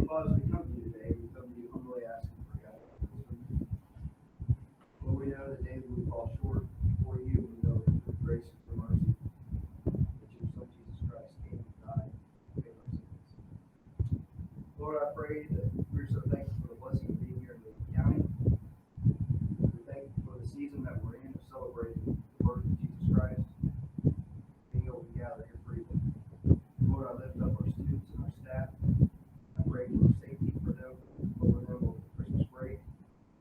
Father, as we come to you today, we come to you humbly asking for guidance. Lord, we know the days we fall short before you. We know that your grace and your mercy, that your Son Jesus Christ came and died to pay our sins. Lord, I pray that we're so thankful for the blessing of being here in Lee County. We're thankful for the season that we're in of celebrating the birth of Jesus Christ, being able to gather here freely. Lord, I lift up our students and our staff. I pray for safety for them over the Christmas break.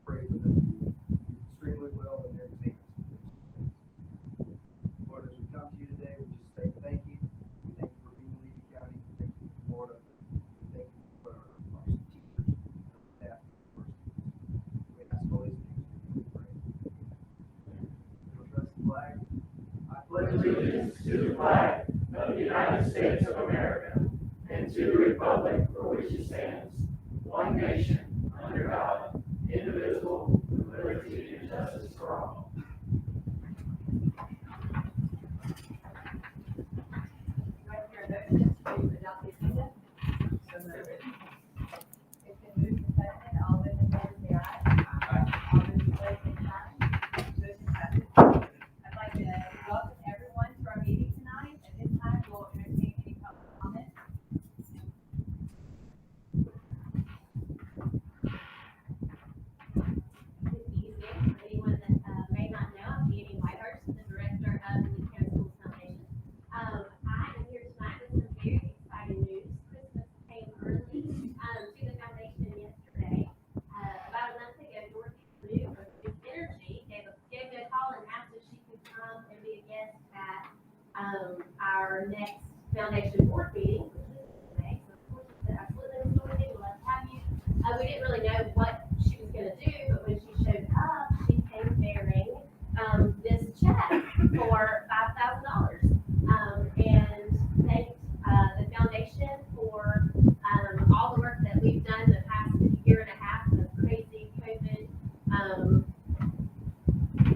Pray for them to do extremely well in their exams. Lord, as we come to you today, we just say thank you. We thank you for being in Levy County. We thank you for Florida. We thank you for our teachers and our staff. We ask all these things in your name. We'll trust the flag. I pledge Allegiance to the flag of the United States of America and to the republic for which it stands, one nation, under God, indivisible, with liberty and justice for all. Do I hear a motion to adopt the agenda? So moved. It's been moved and seconded. All those in favor say aye. All those opposed say aye. Motion passes. I'd like to welcome everyone to our meeting tonight. At this time, we'll entertain any public comments. Good evening. For anyone that may not know, I'm Annie Whitehurst, the director of the Lee County Schools Foundation. I am here tonight with some very exciting news. Christmas came early to the foundation yesterday. About a month ago, Dorothy Blue of Duke Energy gave me a call and asked if she could come and be a guest at our next foundation board meeting, which is today. So of course, she said, absolutely, Dorothy, we'd love to have you. We didn't really know what she was going to do, but when she showed up, she came bearing this check for $5,000 and thanked the foundation for all the work that we've done the past year and a half of crazy COVID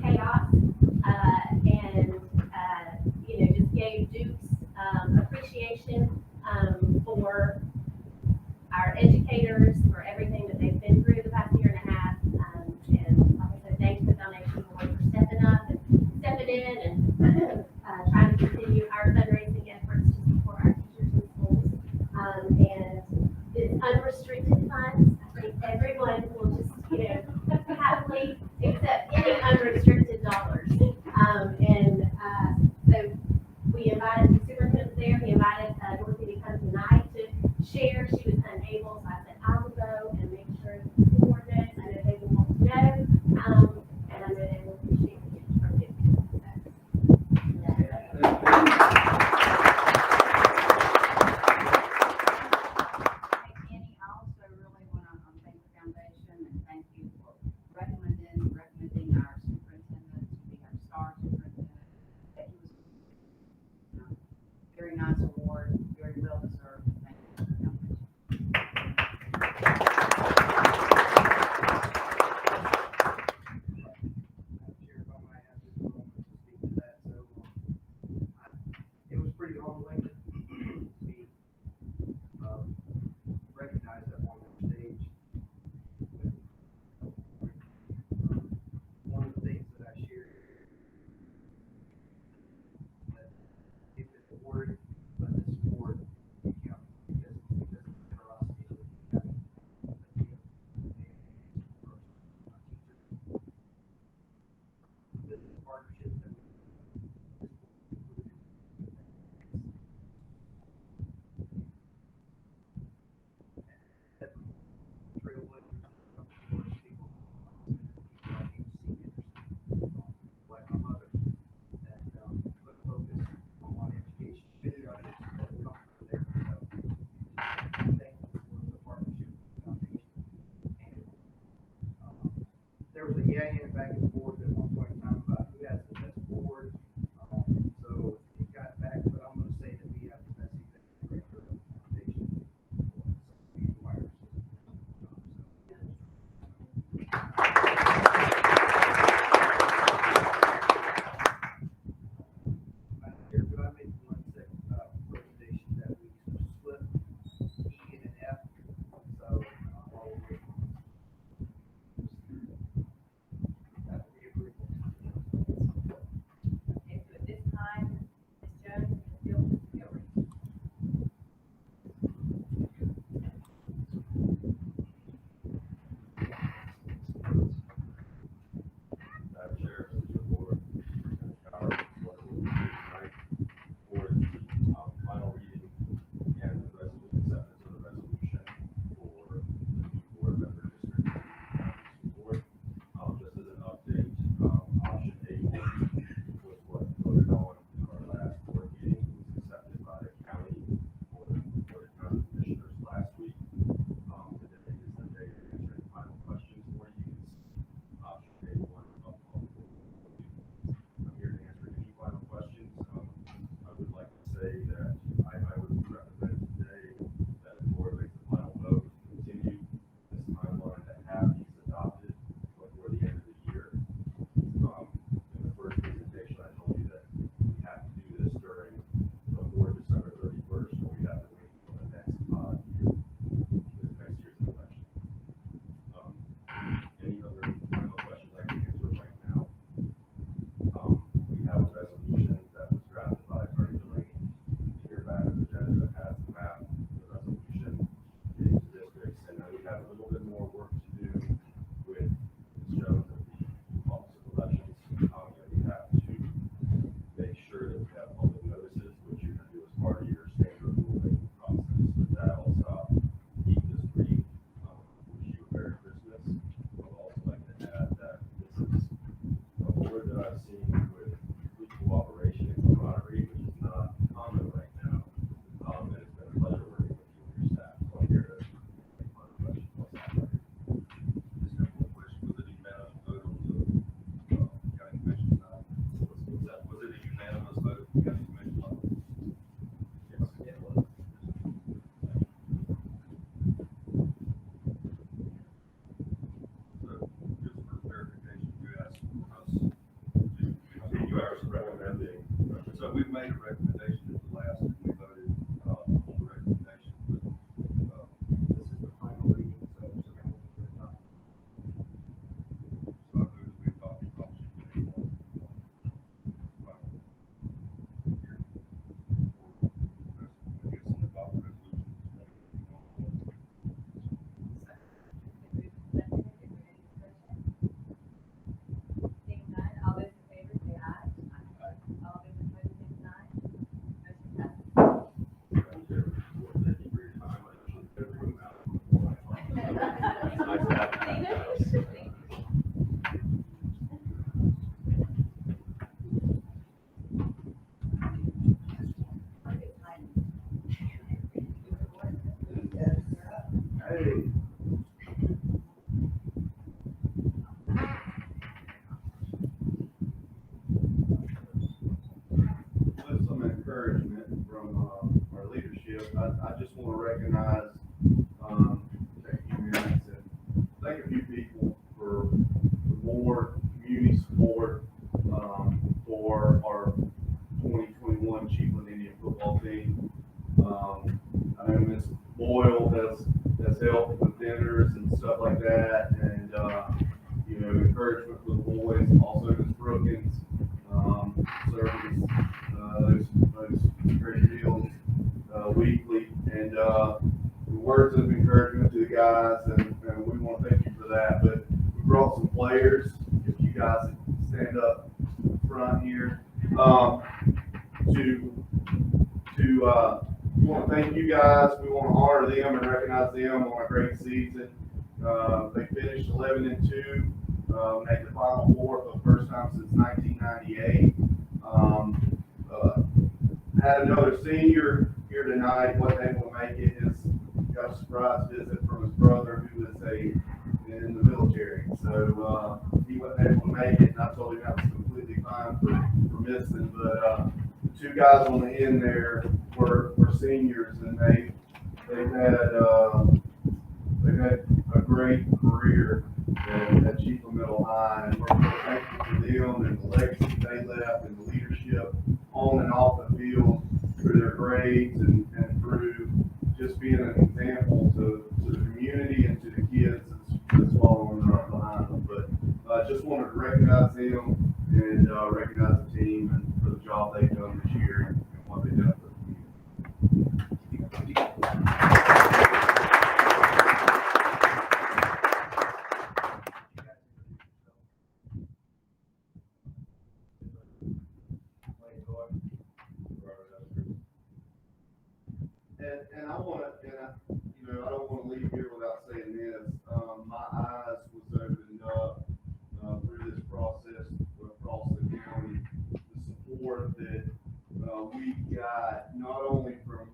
chaos, and just gave Duke's appreciation for our educators, for everything that they've been through the past year and a half. And like I said, thanks to the foundation board for stepping up and stepping in and trying to continue our fundraising efforts to support our teachers in schools. And it's unrestricted funds. I think everyone will just, happily accept any unrestricted dollars. So we invited the superintendent there. He invited Dorothy to come tonight to share. She was unable, so I said I will go and make sure that the board knows. I know they will want to know, and I know they will appreciate the gift from you. Annie, I also really want to thank the foundation and thank you for recommending our superintendent to be our star superintendent. That he was very nice award, very well deserved. Thank you for the foundation. Chair, if I might have this moment to speak to that. So, it was pretty humbling to be recognized up on the stage. One of the things that I shared that if it's awarded, but this award you count because of the generosity of the county. Business partnerships that trailblazers, people like my mother that put focus on education. Video that come from there. So thankful for the partnership with the foundation. And there was a yeah back and forth at one point in time about who has the best board. So it got back, but I'm going to say that we have the best executive director of the foundation. Madam Chair, do I make we've made a recommendation at the last, and we voted, on the recommendation, but, This is the final reading, so. so I move that we adopt the policy. Seeing none, all those in favor say aye. All those opposed say sign. Motion passes. Hey. With some encouragement from, our leadership, I just want to recognize, take a few minutes and thank a few people for the board, community support, for our 2021 Chiefland Indian football team. I know Ms. Boyle has helped with dinners and stuff like that, and, you know, encouragement for the boys, also Ms. Brookins, serving, those treasure deals, weekly, and, words of encouragement to the guys, and we want to thank you for that, but we brought some players, if you guys stand up front here, we want to thank you guys. We want to honor them and recognize them on a great season. They finished 11-2, made the Final Four for the first time since 1998. Had another senior here tonight. Wasn't able to make it. Got a surprise visit from his brother, who is in the military. So he wasn't able to make it, and I told him that was completely fine for missing. But the two guys on the end there were seniors, and they've had a great career at Chiefland Middle High, and we're thankful for them and the legacy they left and the leadership on and off the field through their grades and through just being an example to the community and to the kids that's following right behind them. But I just wanted to recognize them and recognize the team and for the job they've done this year and what they've done for the community. And I want to, you know, I don't want to leave here without saying this. My eyes was opened up through this process across the county. The support that we got not only from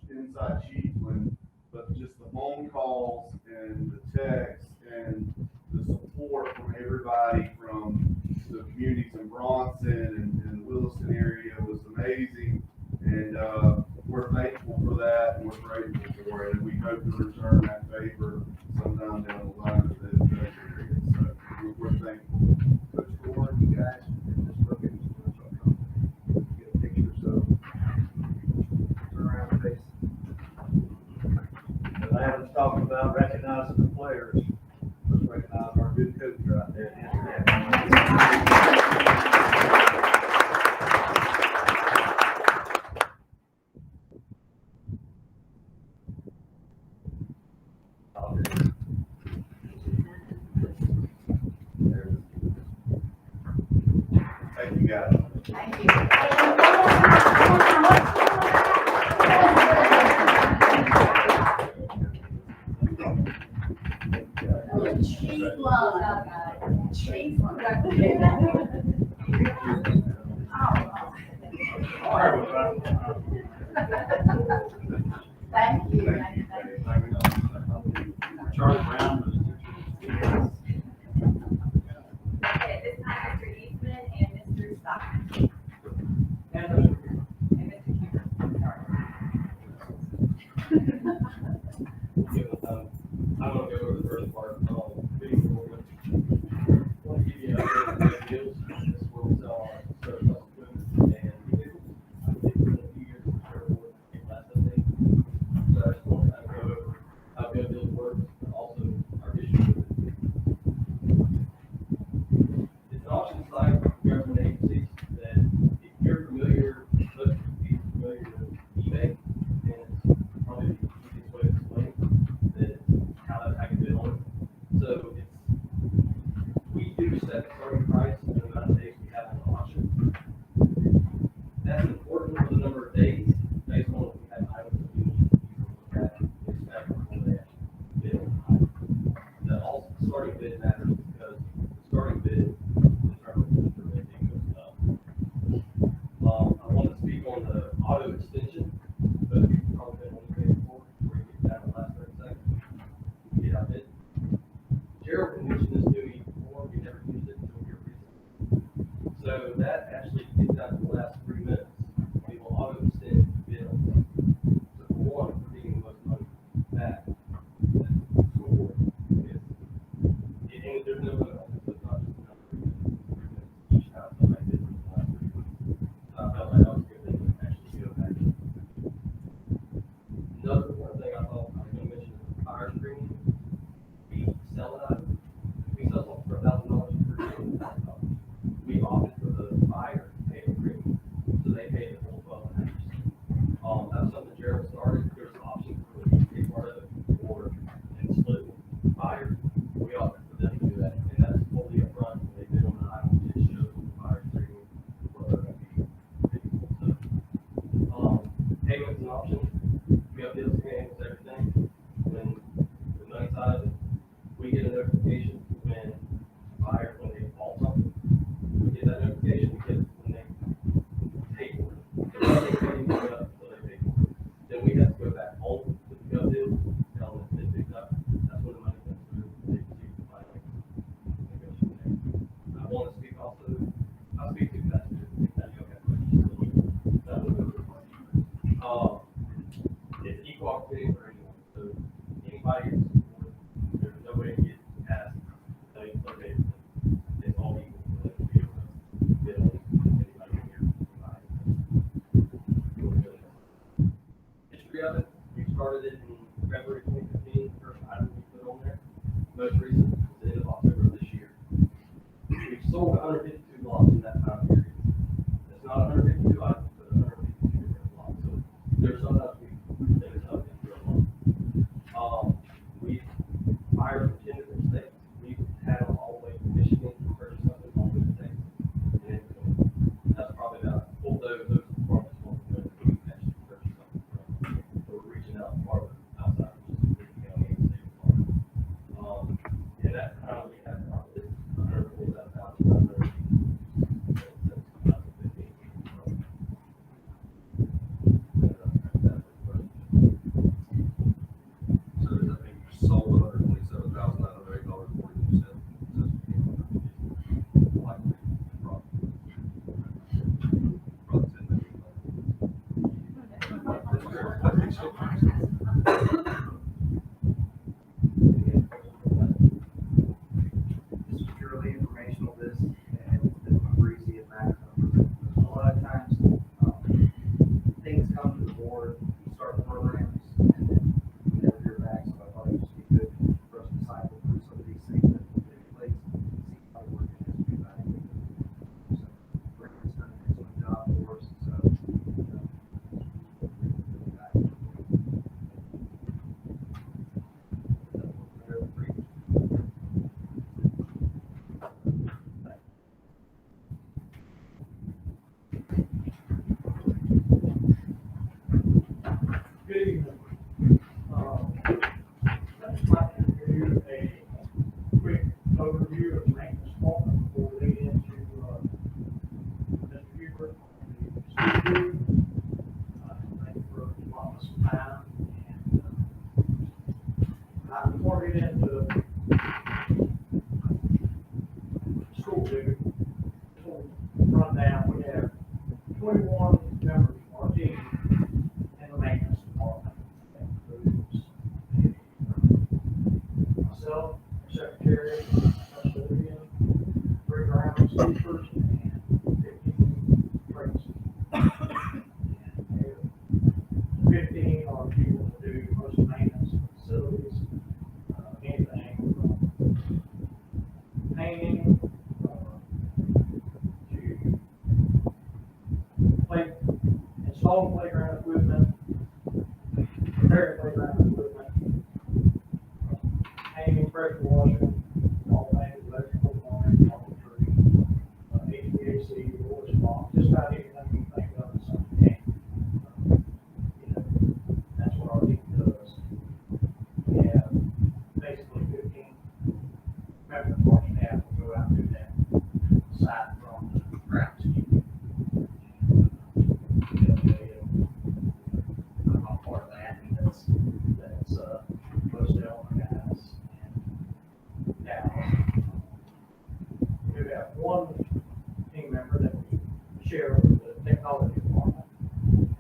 inside Chiefland, but just the phone calls and the texts and the support from everybody from the communities in Bronson and the Williston area was amazing. And we're thankful for that, and we're grateful for it, and we hope to return that favor sometime down the line of those areas. So we're thankful. Coach Gordon, you guys, just look at get a picture, so turn around, face. But I haven't talked about recognizing the players. Let's recognize our good coach right there. Thank you, guys. Thank you. Thank you. Charlie Brown was. Okay, this time Mr. Eastman and Mr. Stockton. And And Mr. Huber. I'm gonna go over the first part, bidding performance. Want to give you an update on the deals, this is where we saw surplus equipment and vehicles. we set the starting price and the amount of days we have on the auction. That's important for the number of days, based on if we have items that we need to look at, expect before they actually bid on the item. The also starting bid matters because the starting bid determines if everything goes up. I want to speak on the auto extension, but you've probably been on the page before you get down the last 30 seconds. Get out it. Gerald mentioned this to me before, we never used it until here recently. So that actually gets down to the last 3 minutes. We will auto extend the bid on something. So for one, we're getting the most money back. School board is, and there's no limit on it, so it's not just another 3 minutes each time somebody bids in the last 3 minutes. So I felt like that was a good thing to actually go back. Another one thing I thought I was going to mention is the fire screening. We sell it out. We sell something for $1,000 per year. We opted for the buyer to pay the premium, so they pay the full 12.5%. That's something Gerald started. There's options for the big part of it, or and split with buyers. We opted for them to do that, and that's fully upfront. When they bid on the item, it shows the buyer's premium for whether that be big. So, payments and options. We have deals handles everything. When the money side of it, we get a notification when buyer, when they bought something. We get that notification, we get it when they pay for it. If they pay for it, so they pay for it. Then we have to go back home to the gov deal, tell them that they picked up. That's when the money comes through. They receive the money. And it goes from there. I want to speak also, I'll speak to that too. That you'll have questions. That will go to the money. It's equal opportunity for anyone. So anybody who's supported, there's no way to get past, okay, it's all equal. So they can be able to bid on anybody in here. History of it, we started it in February 2015, first item we put on there. Most recent was the end of October of this year. We've sold 152 lots in that time period. It's not 152 items, but 152 different lots. So there's sometimes we think it's 152 a lot. We hired from 10 different states. We had them all the way from Michigan to purchase something all the way to Texas. And in between. That's probably about, although those are the farthest ones we actually purchase something from. So we're reaching out farther outside of just the county and the state of Florida. And that time we had probably 147,000. So does that mean you sold $127,908.42? Likely, probably. Probably 10 million. This is purely informational, this, and it's been breezy and that number. A lot of times, things come to the board, you start programs, and then you never hear back, so I thought it would just be good for us to cycle through some of these things that we put in place, see how we're working as we evaluate them. So, Brandon's done an excellent job for us, so, Good evening. I'd like to give you a quick overview of maintenance department before we get into, Mr. Hubert on the school. Thank you for allowing us some time, and, before we get into school duty, run down, we have 21 members of our team in the maintenance department. That includes myself, secretary, custodian, 3 ground sweepers, and 15 tradesmen. And 15 are people to do most maintenance facilities, anything from painting, to install playground equipment, repair playground equipment, hanging, pressure washing, all things electrical, plumbing, all one team member that we share with the technology department,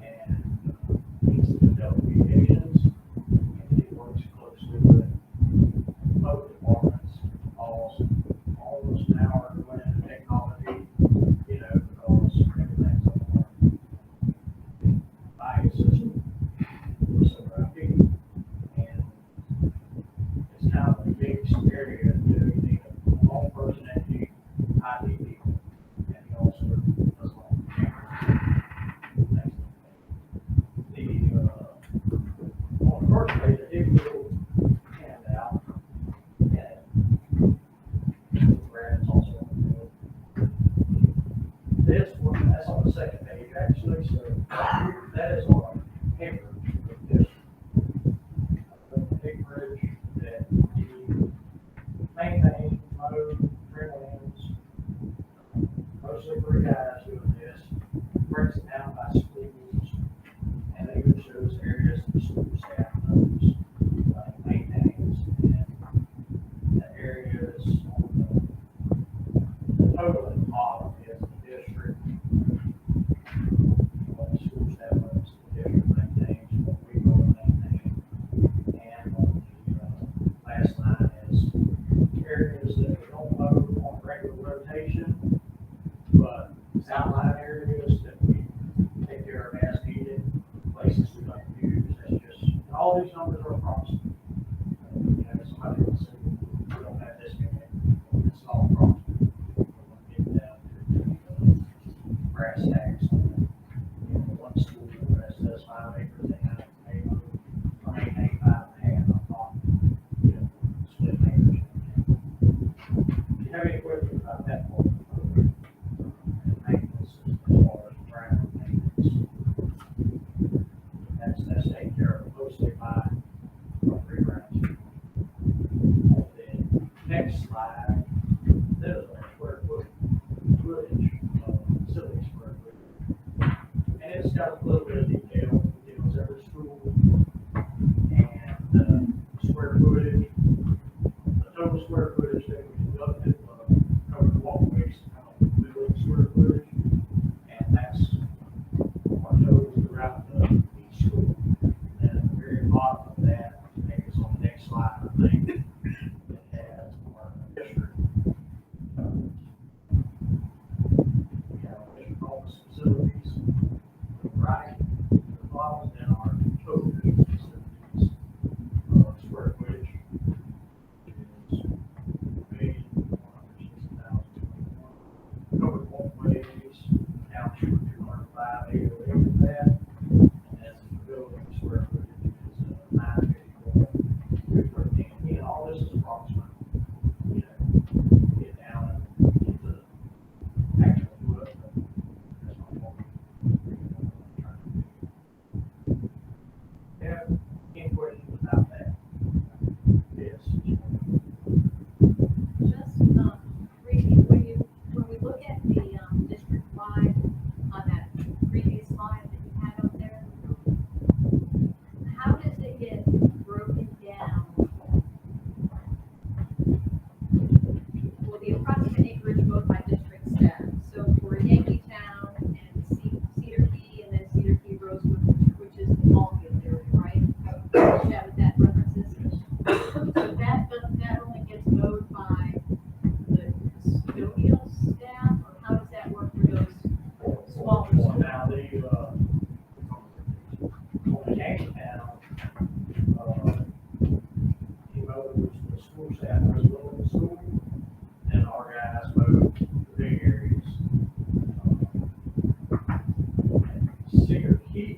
and he's the telecommunications, and he works closely with both departments, almost an hour going into technology, because everything's on our bio system, so IP, and it's kind of a big area, you need a long person and you need IT people, and he also does all the cameras. The, on the first page, I did a little handout, and Brad's also on the field. This one, that's on the second page, actually, so that is our paper of this. The acreage that you maintain, mow, trim limbs, mostly three guys doing this, breaks it down by schools, and it even shows areas the school staff knows, maintains, and the areas on the total at the bottom is the district. What the school staff knows, the district maintains, what we go and maintain. And on the last line is areas that we don't mow on regular rotation, but outline areas that we take care of as needed, places we don't use, that's just, and all these numbers are approximate. Somebody will say, we don't have this many, it's all approximate. We're gonna get down to brass tacks on that. One school that says 5 acres, they have to pay, or maintain 5.5, I'm not, split acres. Do you have any questions about that part? Maintenance, as far as ground maintenance. That's taken care of mostly by property grounds. On the next slide, there's a square footage, facility square footage. And it's got a little bit of detail, every school and square footage, the total square footage that we deducted, covered walkways, building square footage, and that's our total throughout each school. And at the very bottom of that, I think it's on the next slide, I think, it has our district. We have our district office facilities, right, the bottom, then our total district facilities, square footage is 1,160,021. Covered walkways, down to 205 acre of that, and then the building square footage is 954, 213. Again, all this is approximate, get down and get the actual foot, but that's not what we're trying to do. Yeah, any questions about that? Yes. Just, briefly, when we look at the, district-wide, on that previous slide that you had up there, how does it get broken down? Well, the approximate acreage both by district staff, so for Yankeetown and Cedar Key, and then Cedar Key Rosewood, which is the ball field area, right? Yeah, with that references. So that only gets mowed by the custodial staff, or how does that work for those smaller Now, schools? on the Yanktown, the school staff was building the school, and our guys mowed the big areas. Cedar Key,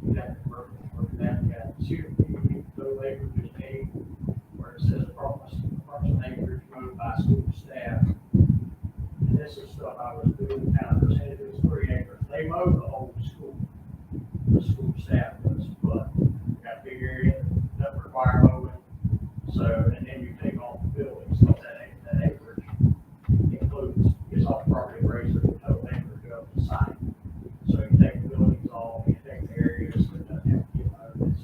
that work that, we got Cedar Key, total acreage is 8, where it says approximate acreage mowed by school staff. And this is stuff I was doing now, percentage is 3 acres. They mow the whole school. The school staff does, but we got a big area that require mowing. So, and then you take off the buildings, so that acreage includes, it's off property raises the total acreage of the site. So you take the buildings off, you take the areas that doesn't have to get mowed,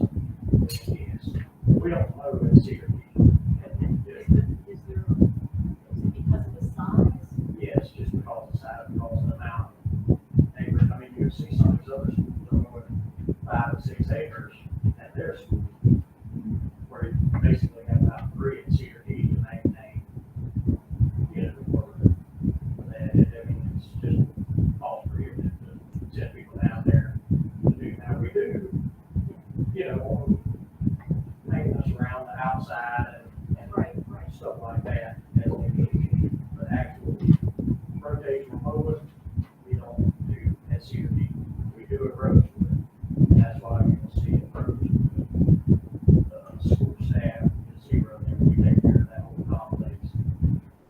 it's, we don't mow in Cedar Key. Is there, like that as we need. But actual rotational mowing, we don't do at CRD. We do approach with it. That's why you'll see approach with the school staff, the zero there, we take care of that whole complex.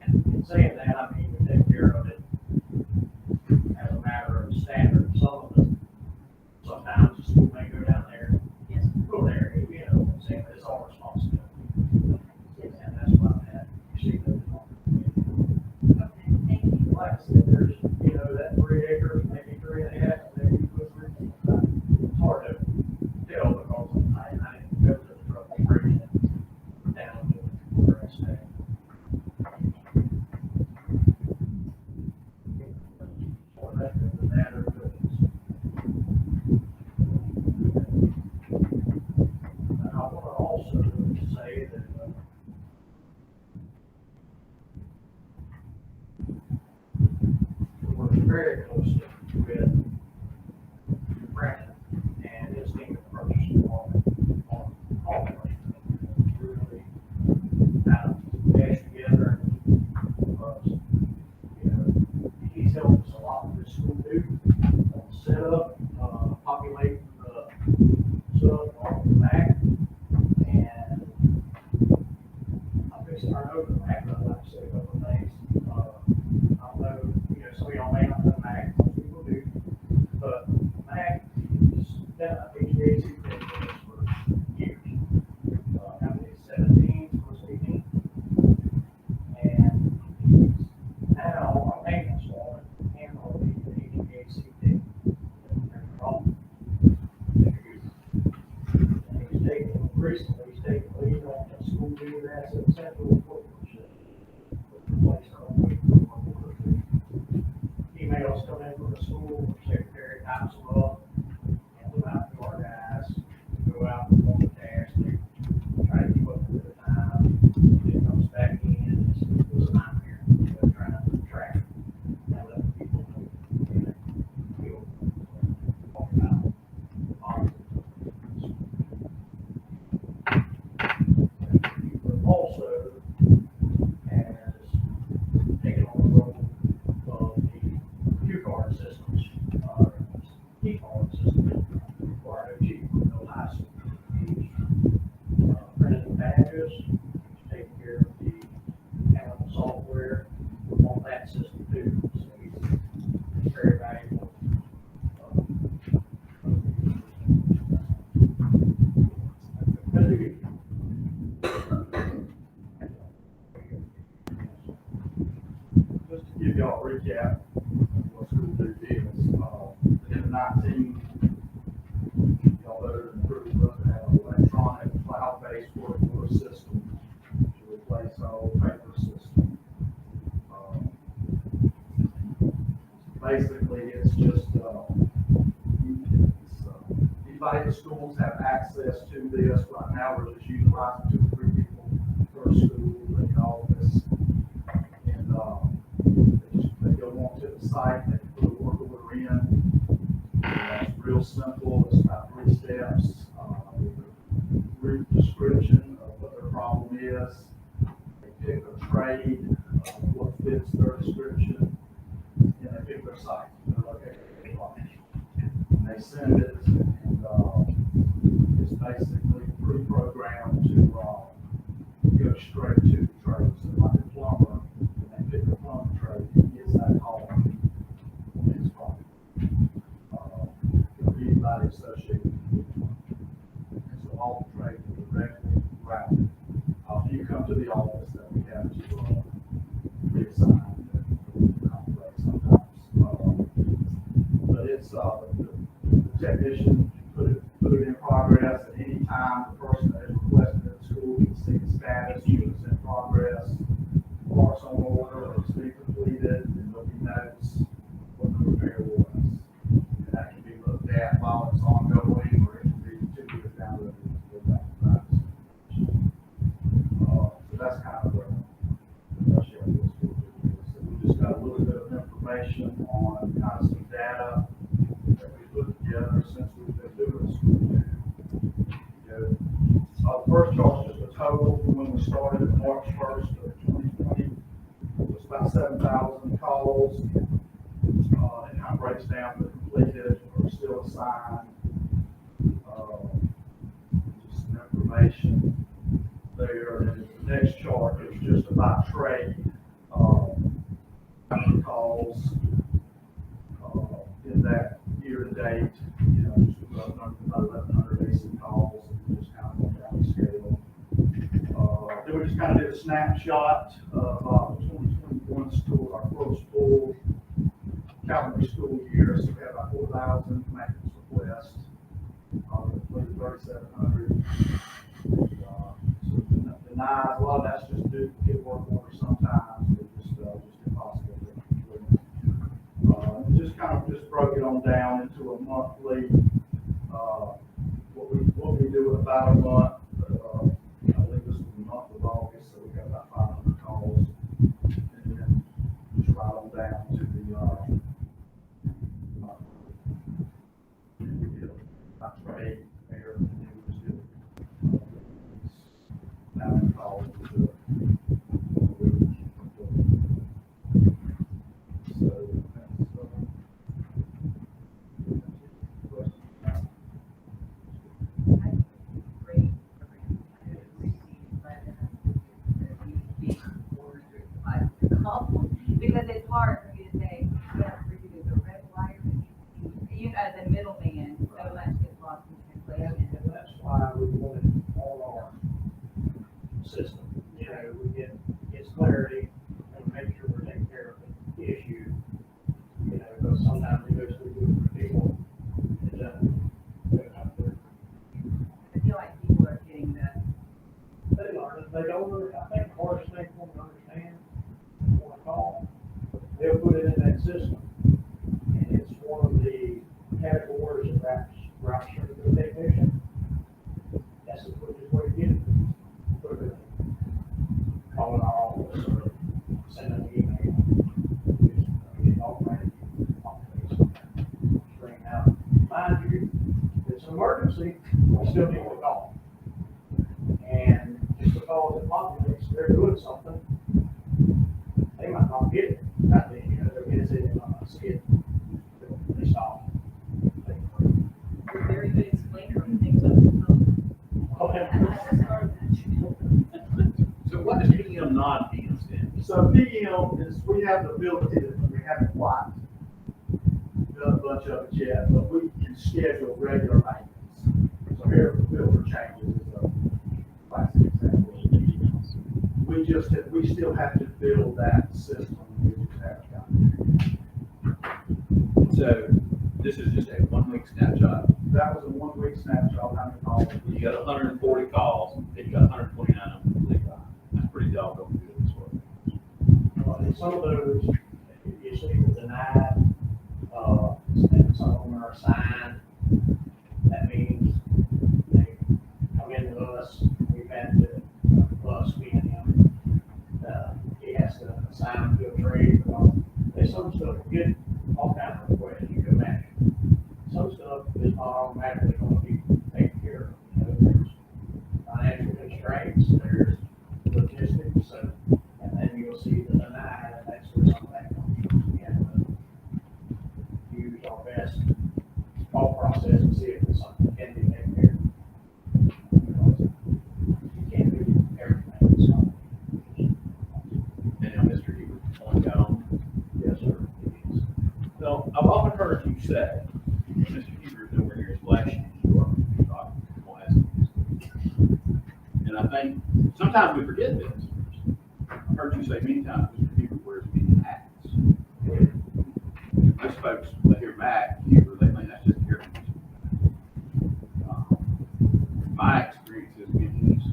And in saying that, I mean, we take care of it as a matter of standard. Some of it, sometimes the school may go down there, go there, you know what I'm saying, but it's our responsibility. And that's why that, you see that. Okay, thank you. Like I said, there's, you know, that 3 acres, maybe 3.5, maybe 2 or 3. It's hard to tell because I didn't go to the trouble of breaking it down to the rest of it. Or that, the matter of and I want to also say that, we work very closely with Brandon and his team of purchasing on all of it. Really, dash together, because, you know, he's helped us a lot with this school too, on the setup, populating the stuff on the back, and I'm fixing our over the back, but I'd like to say a couple of things. I don't know, you know, some of y'all may not know Mac, most people do, but Mac has been a HVAC thing for years. How many, 17, close to 18? And he's now a maintenance foreman and the HVAC thing. There's a problem. And he's taken, recently, he's taken lead on the school building asset central workmanship. Emails come in from the school, secretary types them up, and we'll have to our guys go out and perform the task, they try to keep up with the time, it comes back in, it's not here, we're trying to track it, and let people know, and we'll talk about also has taken on the role of the Q card systems, key card system for our new chief, no high school. He's printed badges, he's taking care of the animal software on that system too, so he's very valuable. Just to give y'all a recap of what school do is, in 19, y'all voted and approved us to have an electronic cloud-based workflow system to replace our old paper system. Basically, it's just, anybody in the schools have access to this. Right now, we're just utilizing 2 or 3 people per school, in the office. They go onto the site, they put a work order in. It's real simple, it's about 3 steps. Brief description of what their problem is. They pick a trade, what fits their description, and they pick their site. They're located in the line. And they send it, and it's basically pre-programmed to go straight to the trade. So like a plumber, when they pick a plumber trade, he gets that call on his problem. Could be anybody associated with the plumber. And so all the trades are directly routed. If you come to the office, then we have to reassign the complex sometimes. But it's the technician put it in progress at any time. The person that is requested at the school can see the status, whether it's in progress, parts on order, or it's being completed, and there'll be notes what the repair was. And that can be looked at while it's ongoing, or it can be 2 years down the road. So that's kind of the nutshell of what school is. So we just got a little bit of information on kind of some data that we put together since we've been about 7,000 calls. It kind of breaks down the completed or still assigned. Just some information there. And the next chart is just about trade calls in that year to date. You know, just about 1,100 AC calls, and just kind of going down the scale. Then we just kind of did a snapshot of the 2021 school, our first full calendar school year. So we had about 4,000 maintenance requests, completed 3,700. So denied, a lot of that's just duplicate work orders sometimes, but just impossible to complete. Just kind of just broke it on down into a monthly, what we do in about a month. I think this was the month of August, so we got about 500 calls. And then just right on down to the, trade there, and then we just did down calls to the week. So that's, Great program. Because it's hard for me to say, yeah, for you to the red wire, you as a middleman, so much gets lost in translation. and that's why we wanted all our system, you know, we get clarity and make sure we're taking care of the issue. You know, because sometimes we go through people, it doesn't, I feel like people are getting they learn it, they don't, I think the hardest thing for them to understand, when I call, they'll put it in that system. And it's one of the categories of route certificate technician. That's the quickest way to get it. Put it in. Call in our office or send an email. Just get automatic. Screen out. Mind you, if it's an emergency, we still need to call. And just because it populates, they're doing something, they might not get it. Right then, you know, they'll get it, they might not see it. They stop. You're very good explainer of things up to So what does PM non-PM stand for? So PM is, we have the ability to, we haven't quite done a bunch of it yet, but we can schedule regular maintenance. So here, the filter changes is a classic example. We still have to build that system, we just haven't gotten it. So this is just a 1 week snapshot. That was a 1 week snapshot, how many calls? You got 140 calls, and you got 129 of them complete. That's pretty doggone good as well. And some of those, you see the denied, and some of them are assigned. That means they come into us, we've had to, us, we and him. He has to assign them to a trade, there's some stuff, we get all kinds of requests, you can imagine. Some stuff is not automatically going to be taken care of. You know, there's financial constraints, there's logistics, so, and then you'll see the denied, and that's where some of that comes from. We have to use our best call process and see if it's something that can be taken care of. Because you can't do everything, so. And now Mr. Hebert, only got on. Yes, sir. It is. So I've often heard you say, Mr. Hebert is nowhere near as flashy as you are. I'm gonna ask you this. And I think sometimes we forget this. I've heard you say many times, Mr. Hebert wears many hats. Most folks, they hear Mac, Hebert, they think that's just a hair conditioner. My experience has been he's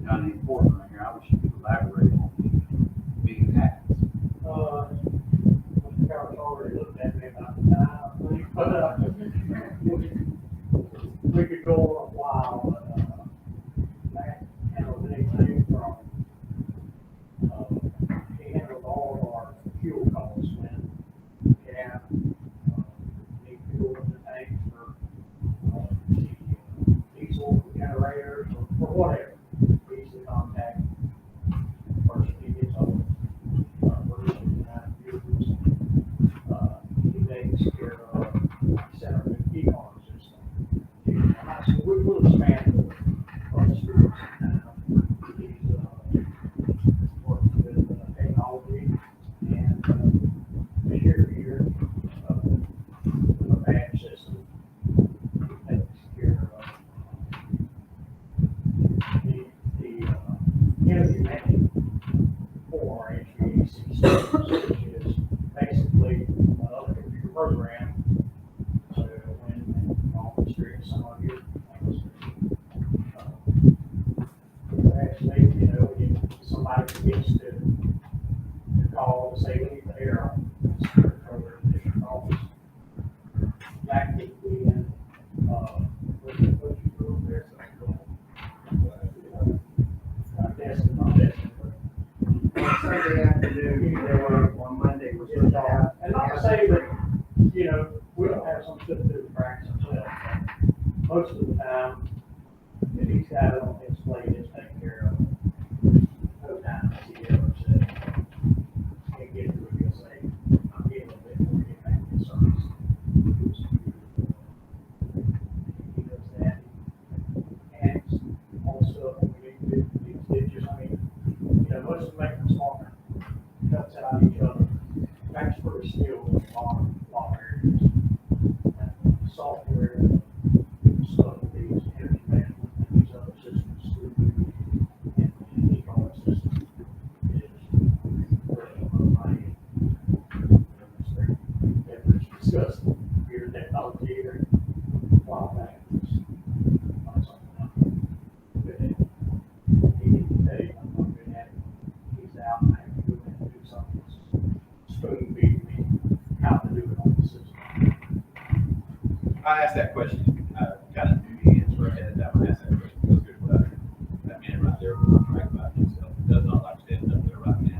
kind of important right here. I wish you could elaborate on being hats. Mr. Carroll's already looked at me about the time, I think, but, we could go on a while, but, Matt handles anything from, he handles all of our fuel costs, when, gas, students, which is basically another computer program. So when on the street, some of you, actually, you know, if somebody forgets to call to say leave the error, it's over in different office. That could be in, what you do over there, so. I guess it's not that, but. On Sunday afternoon, on Monday, we're supposed to have. And not to say that, you know, we don't have some stuff to do with practice ourselves. Most of the time, if he's got it on his plate, it's taken care of. No time has he ever said, can't get to it, he'll say, I'm getting a bit more, get back to the service. He does that. And also, we need to, it's just, I mean, you know, most of them make them smarter, cuts out each other. Transfer skills in a lot of areas. Software, stuff with these energy management, and these other systems, and the e-commerce system is really money. It's discussed here, technology here, a while back. It's not something I'm good at. He didn't say I'm not good at it. He's out, I have to go in and do something. Spoon feed me how to do it on the system. I asked that question, I kind of knew the answer ahead of time. I asked that question because here's what that man right there will brag about himself. He does not like standing up there right now.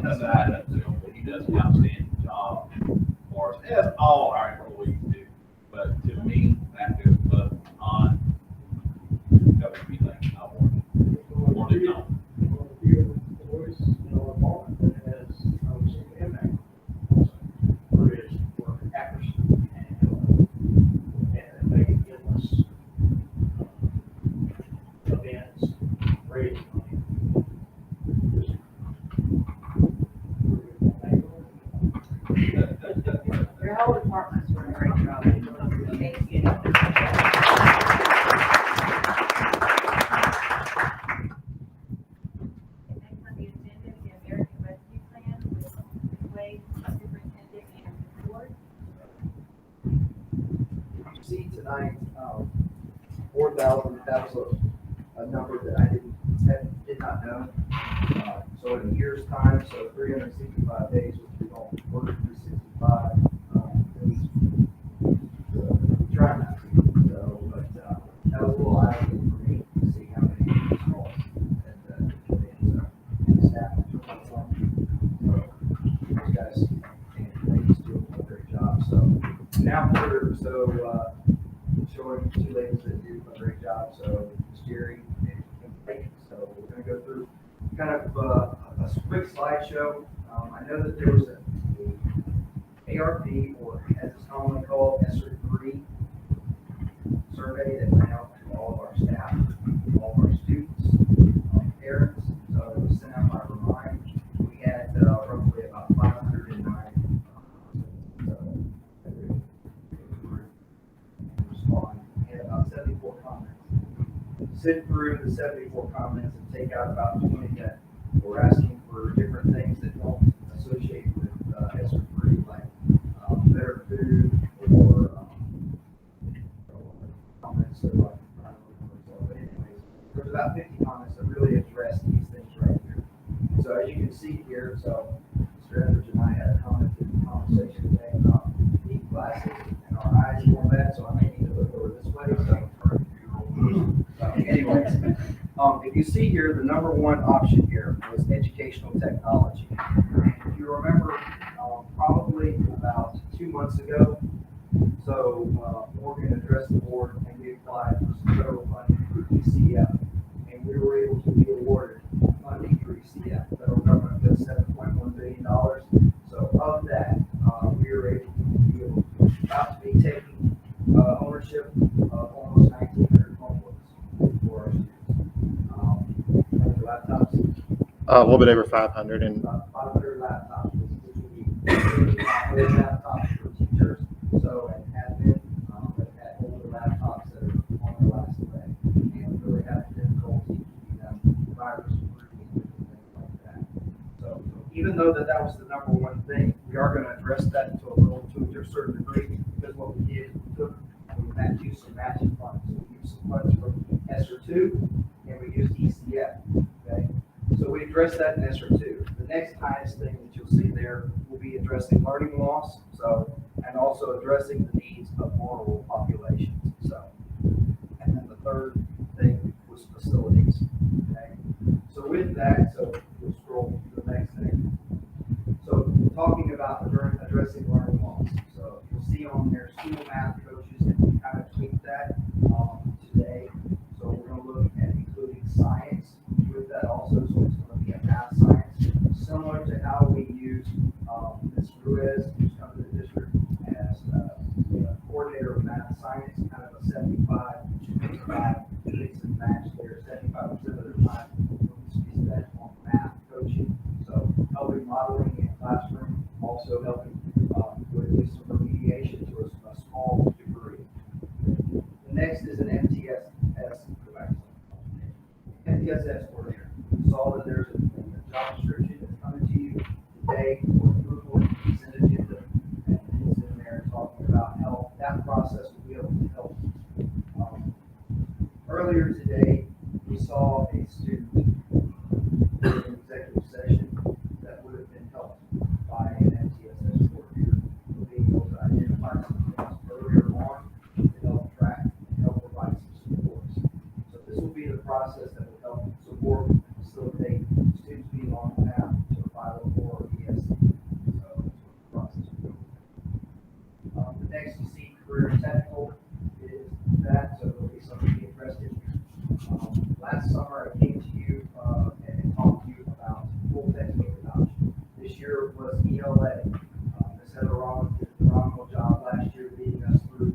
That's I up to him, but he does an outstanding job for us, as all our employees do. But to me, that goes above and beyond. That would be like, I want it done. One of the few employees in our department that has, I would say, impact for his work hours and making illness events, raising money. Your whole department's doing a great job. Thank you. Next on the agenda is the American Rescue Plan with Wade, Superintendent, and the board. You see tonight, 4,000, that was a number that I did not know. So in a year's time, so 365 days, which we don't work 365, try not to, so, but, that was a little eye-opening for me to see how many of these calls and staff. So, those guys and ladies do a great job, so now showing two ladies that do a great job, so it's Jerry and Blake. So we're gonna go through kind of a quick slideshow. I know that there was a ARP, or as it's commonly called, ESSER 3 survey that went out to all of our staff, all of our students, parents. So it was sent out by Remind. We had roughly about 509 respond. We had about 74 comments. Sit through the 74 comments and take out about 20 that were asking for different things that don't associate with ESSER 3, like better food or comments that like, I don't know, but anyways, there's about 50 comments that really address these things right here. So as you can see here, so Mr. Edwards and I had a conversation today about neat glasses and our eyes going bad, so I may need to look over this way. So anyways, if you see here, the number one option here was educational technology. If you remember, probably about 2 months ago, so Morgan addressed the board and we applied for some federal funding through ECF, and we were able to be awarded funding through ECF. The federal government does $7.1 billion. So of that, we were able to be about to be taking ownership of almost 1,900 Chromebooks for our students. Laptops. A little bit over 500 and About 500 laptops, which would be 500 laptops for teachers. So, and admin, that had older laptops that are on the last way, and really have difficulty keeping them virus free and things like that. So even though that was the number one thing, we are gonna address that to a certain degree, because what we did, we used some matching funds. So we used some funds from ESSER two, and we used ECF, okay? So we addressed that in ESSER two. The next highest thing that you'll see there will be addressing learning loss, and also addressing the needs of vulnerable populations, And then the third thing was facilities, okay? So with that, we'll scroll to the next thing. So talking about addressing learning loss. So you'll see on there school math coaches, and we kind of tweaked that today. So we're going to look at including science with that also. So it's going to be a math science, similar to how we use Ms. Ruiz, who's come to the district as coordinator of math science, kind of a 75 mix and match there. 75% of the time is spent on math coaching. So helping modeling in classroom, also helping with some remediation to a small degree. The next is an MTSS coordinator. You saw that there's a job description that's coming to you today for approval and consent agenda, and it's in there talking about how that process will be able to help. Earlier today, we saw a student in an executive session that would have been helped by an MTSS coordinator, being able to identify some things earlier on to help track and help provide some supports. So this will be the process that will help support and facilitate students being on the path to a 504 ESC. So that's what the process will go. The next you see career and technical is that, so there'll be something to be addressed in here. Last summer I came to you and talked to you about full textbook adoption. This year was ELA. Ms. Heather Rollins did a phenomenal job last year leading us through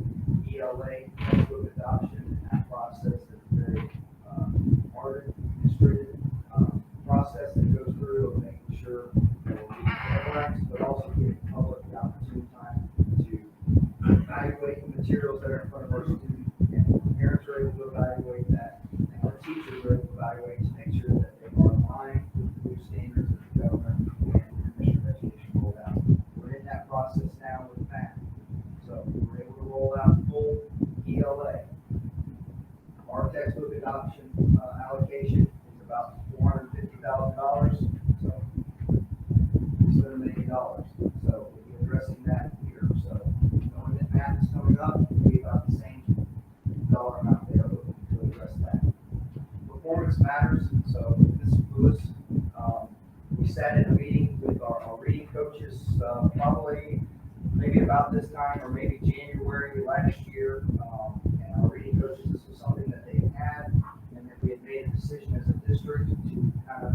ELA textbook adoption, and that process is very hard, administrative process that goes through of making sure that we're meeting deadlines, but also giving the public the opportunity time to evaluate the materials that are in front of our students, and parents are able to evaluate that, and our teachers are able to evaluate to make sure that they are in line with the new standards that the government and the Commission of Education rolled out. We're in that process now with math. So we're able to roll out full ELA. Our textbook adoption allocation is about $450,000. So it's $7 million. So we'll be addressing that here. So knowing that math is coming up, it'll be about the same dollar amount there to address that. Performance matters. So Ms. Lewis, we sat in a meeting with our reading coaches probably maybe about this time or maybe January last year. And our reading coaches, this was something that they had, and then we had made a decision as a district to kind of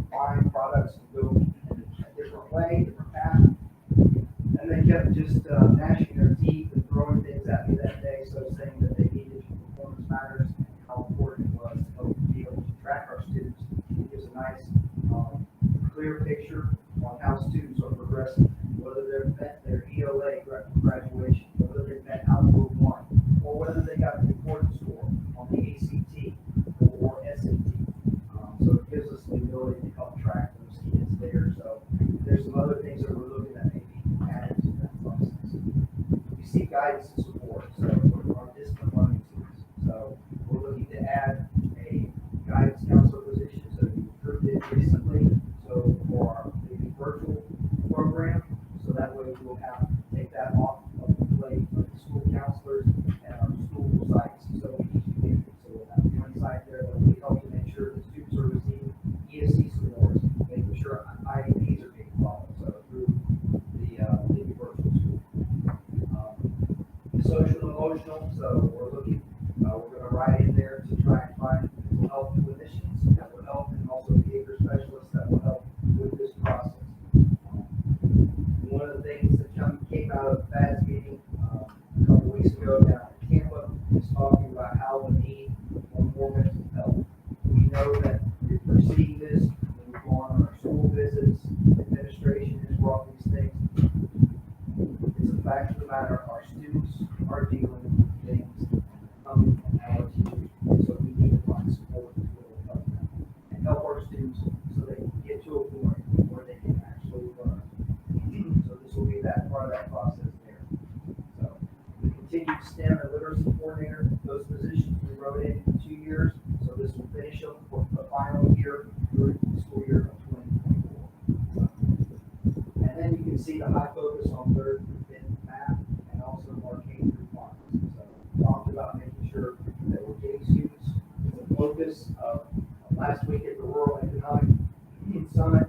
find products and go in a different way, different path. And they kept just gnashing their teeth and throwing things at me that day, so saying that they needed performance matters and how important it was to help be able to track our students. It gives a nice, clear picture on how students are progressing, whether they've met their ELA graduation, whether they've met Algebra 1, or whether they got the important score on the ACT or SAT. So it gives us the ability to help track those kids there. So there's some other things that we're looking at maybe adding to that process. You see guidance and support, so our discipline learning tools. So we're looking to add a guidance counselor position, so we approved it recently. So for our maybe virtual program, so that way we'll have take that off of the plate of the school counselors and our school sites. So we each community, so we'll have one site there that will help to make sure the students are receiving ESC scores, making sure IEPs are being followed. So through the virtual school. Social and emotional, so we're looking, we're going to write in there to try and find mental health clinicians that will help, and also behavior specialists that will help with this process. One of the things that came out of FAD's meeting a couple weeks ago down in Tampa is talking about how the need for more mental health. We know that we're seeing this when we go on our school visits, administration has brought these things. It's a fact of the matter, our students are dealing with things of that process there. So, the continued STEM and literacy coordinator, those positions we wrote in 2 years, so this will finish up for the final year during the school year of 2024. And then you can see the high focus on third through fifth math and also our K through farms. So, talked about making sure that we're getting students the focus of last week at the Rural Economic Summit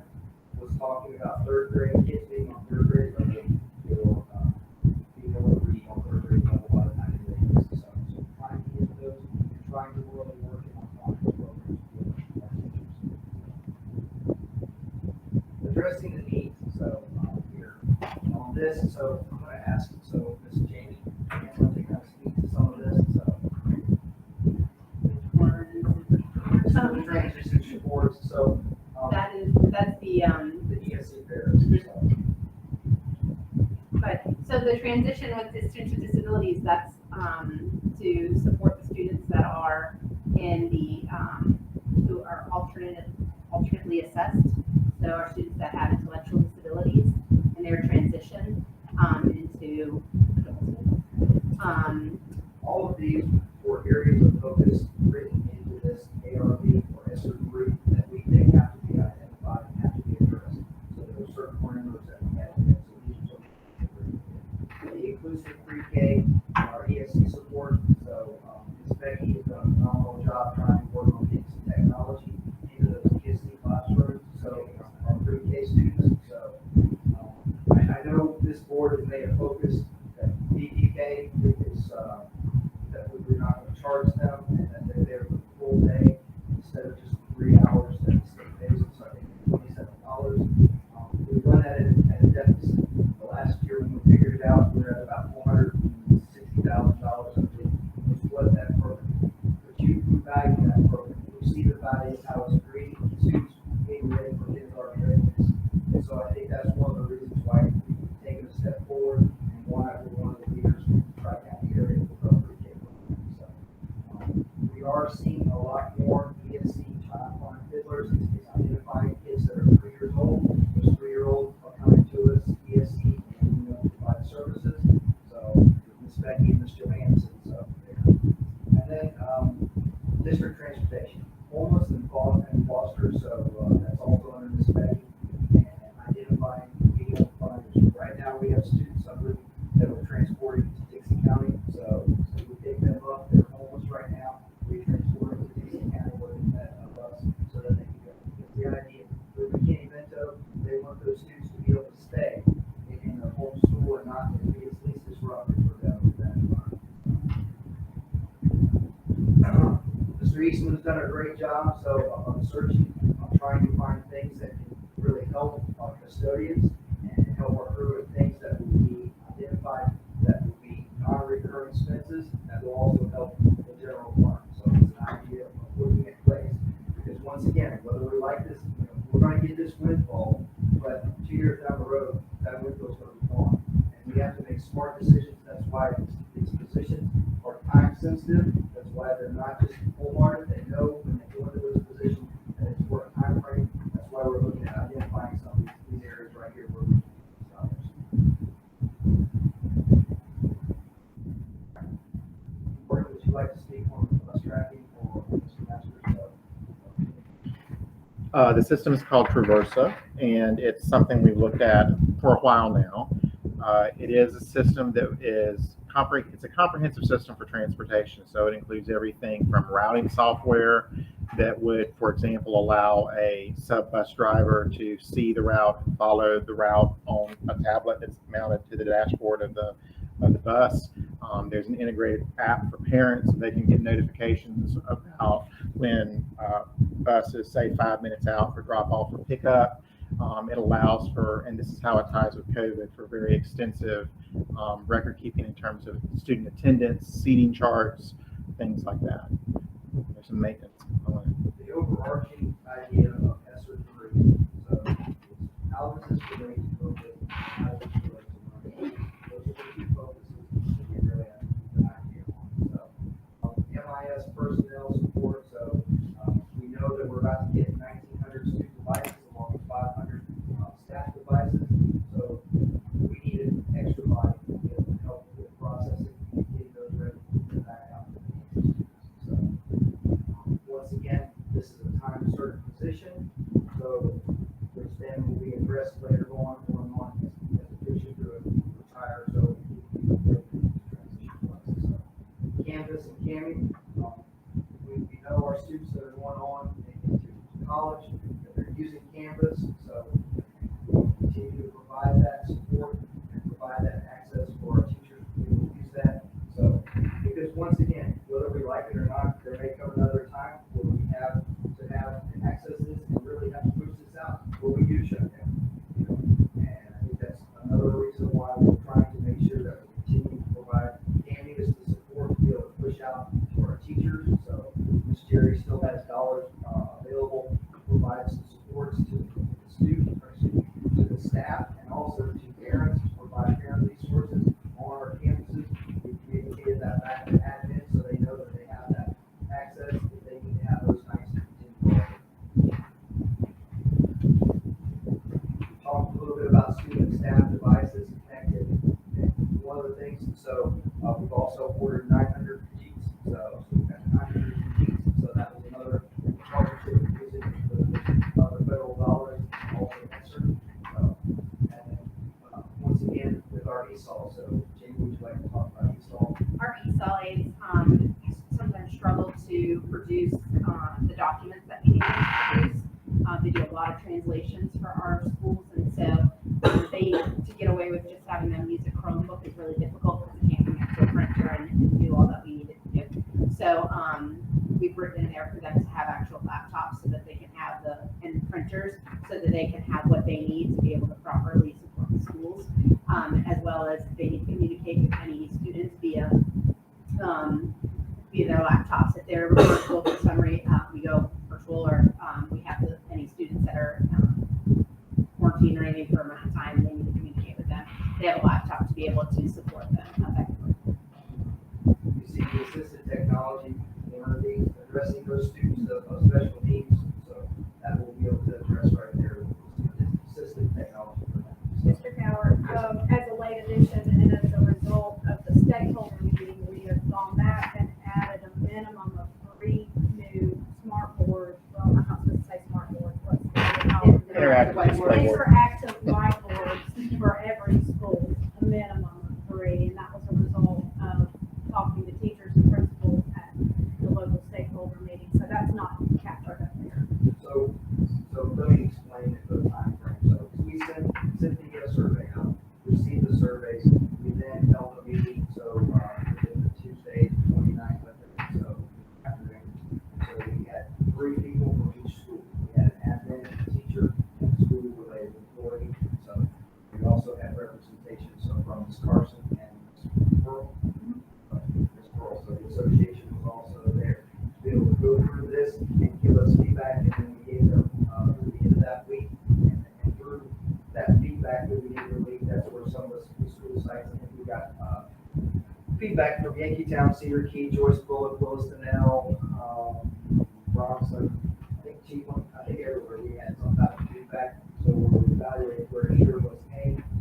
was talking about third grade kids being on third grade level, being able to read on third grade level by the time they get to the summit. So trying to get those, and trying to really work in on those programs with our teachers. Addressing the needs, so here on this, so I'm going to ask, so Ms. Jamie, I'm going to kind of speak to some of this, so. So the transition supports, so. That's the, The ESC fairs, so. but, so the transition with the students with disabilities, that's, to support the students that are in the, who are alternately assessed. So our students that have intellectual disabilities and their transition, into adulthood. All of these were areas of focus written into this ARB or ESSER group that we think have to be identified and have to be addressed. So there were certain parameters that we had to hit, so these are some. The inclusive pre-K, our ESC support, so Ms. Becky has done a phenomenal job trying to work on getting some technology into those ESC classrooms, so our pre-K students, so I know this board has made a focus that BPK is, that we're not going to charge them, and that they're there for the full day instead of just 3 hours that the state pays us. I think $27. We've run that at a deficit. The last year when we figured it out, we were at about $460,000 and we split that program. But you value that program. You see the value, how it's creating students being ready for kindergarten readiness. And so I think that's one of the reasons why we've taken a step forward and why we're one of the leaders in the Tri-County area with our pre-K program. So we are seeing a lot more ESC child line fiddlers. It's identifying kids that are 3 years old. Those 3-year-olds are coming to us, ESC, and we know provide services. So Ms. Becky and Ms. Johansson, so there. And then district transportation, homeless and foster, so that's also under Ms. Becky. And identifying, being able to find, right now we have students that we're transporting to Dixie County, so we pick them up, they're homeless right now, we transport them to Dixie County where they met a bus so that they can go. Because the idea, with McKinney-Vento, they want those students to be able to stay in their home school and not to be as least disruptive for them in that environment. Mr. Eastman's done a great job, so I'm searching, I'm trying to find things that can really help our custodians and help our crew with things that will be identified, that will be non-recurring expenses, that will also help the general fund. So it's an idea of looking at ways, because once again, whether we like this, we're going to get this windfall, but 2 years down the road, that windfall is going to be gone. And we have to make smart decisions. That's why these positions are time sensitive. That's why they're not just wholehearted. They know when they go into those positions that it's for a time frame. That's why we're looking at identifying some of these areas right here where we would you like to speak on bus tracking or Mr. Masters? The system is called Traversa, and it's something we've looked at for a while now. It is a system that is it's a comprehensive system for transportation. So it includes everything from routing software that would, for example, allow a sub bus driver to see the route and follow the route on a tablet that's mounted to the dashboard of the bus. There's an integrated app for parents, so they can get notifications about when bus is, say, 5 minutes out for drop off or pickup. It allows for, and this is how it ties with COVID, for very extensive record keeping in terms of student attendance, seating charts, things like that. There's some maintenance component. The overarching idea of ESSER 3, so how does this relate to COVID? How does this relate to learning? Those are the 2 focuses that we really have to keep an idea on. So MIS personnel support, so we know that we're about to get 1,900 student devices along with 500 staff devices. So we needed extra staff and also to parents to provide parent resources on our campuses. We communicated that back to admin so they know that they have that access if they need to have those kinds of continue. Talked a little bit about student and staff devices and connectivity. And one of the things, so we've also ordered 900 Jeeps. So we've got 900 Jeeps. So that was another partnership using the federal dollars also answered. And then once again with our ESOL. So Jamie, would you like to talk about ESOL? Our ESOL aides sometimes struggle to produce the documents that we need to produce. They do a lot of translations for our schools, and so to get away with just having them use a Chromebook is really difficult because they can't connect to a printer and do all that we need it to do. So we've written in there for them to have actual laptops so that they can have and printers so that they can have what they need to be able to properly support the schools, as well as they can communicate with any students via their laptops. If they're virtual for some reason, we go virtual, or we have any students that are quarantined or anything for a amount of time, they need to communicate with them. They have a laptop to be able to support them effectively. You see the assistive technology, one of these addressing those students of special needs. So that will be able to address right there with assistive technology for them. Mr. Coward, as a late addition and as a result of the stakeholder meeting, we have gone back and added a minimum of 3 new smart boards. Well, I'm not supposed to say smart boards, what's the Interactive display board. interactive whiteboards for every school, a minimum of 3, and that was a result of talking to teachers and principals at the local stakeholder meeting. So that's not captured up there. So let me explain it for the time frame. So we sent Cynthia a survey out, received the surveys, we then held a meeting, so within the Tuesday, 29th, so afternoon. So we had 3 people from each school. We had an admin, a teacher, and a school-related employee. So we also had representation from Ms. Carson and Ms. Pearl. So the association was also there to be able to go through this and give us feedback, and then we gave them through the end of that week, and through that feedback that we gave the week, that's where some of the school sites, I think we got feedback from Yankeetown, Cedar Key, Joyce Bullock, Williston, Bronson, I think everywhere we had some type of feedback. So we evaluated where it sure was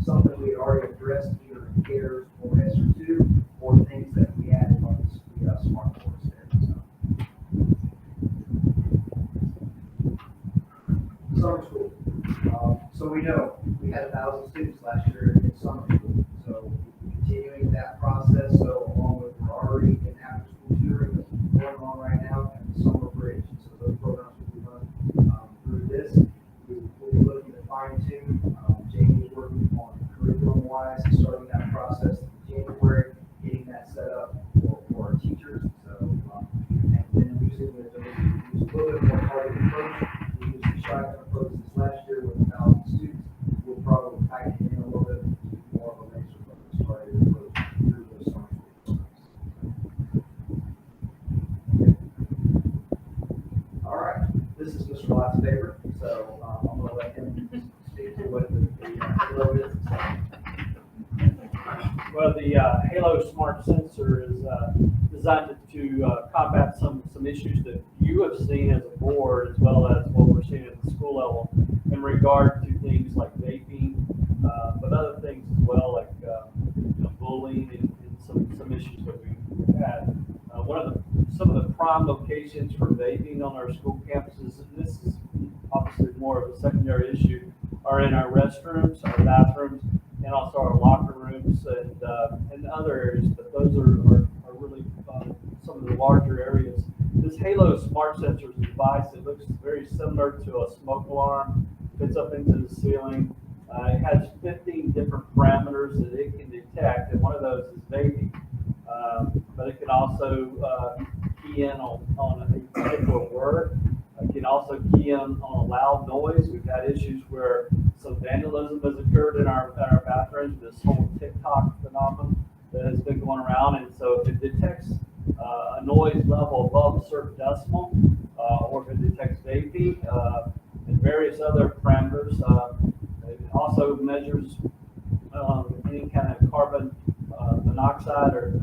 something we had already addressed either in CARES or ESSER2, or things that we added on the smart boards there. So. Summer school. So we know we had 1,000 students last year in summer school. So continuing that process, so along with we're already in after school tutoring that's going on right now, and the summer bridge. So those programs will be run through this. We'll be looking to fine tune. Jamie's working on curriculum-wise, starting that process in January, getting that set up for our teachers. So, and then using use a little bit more targeted approach. We used the shotgun approach this last year with 1,000 students. We'll probably tighten it in a little bit, more of a laser focus targeted approach through those summer school programs. All right, this is Mr. Lott's favorite, so I'm going to let him speak to what the Halo is. Well, the Halo Smart Sensor is designed to combat some issues that you have seen as a board, as well as what we're seeing at the school level in regard to things like vaping, but other things as well, like bullying and some issues that we've had. Some of the prime locations for vaping on our school campuses, and this is obviously more of a secondary issue, are in our restrooms, our bathrooms, and also our locker rooms and other areas. But those are really some of the larger areas. This Halo Smart Sensor device, it looks very similar to a smoke alarm, fits up into the ceiling. It has 15 different parameters that it can detect, and one of those is vaping. But it can also key in on a particular word. It can also key in on a loud noise. We've had issues where some vandalism has occurred in our bathrooms, this whole TikTok phenomenon that has been going around. And so if it detects a noise level above a certain decimal, or if it detects vaping and various other parameters, it also also measures any kind of carbon monoxide or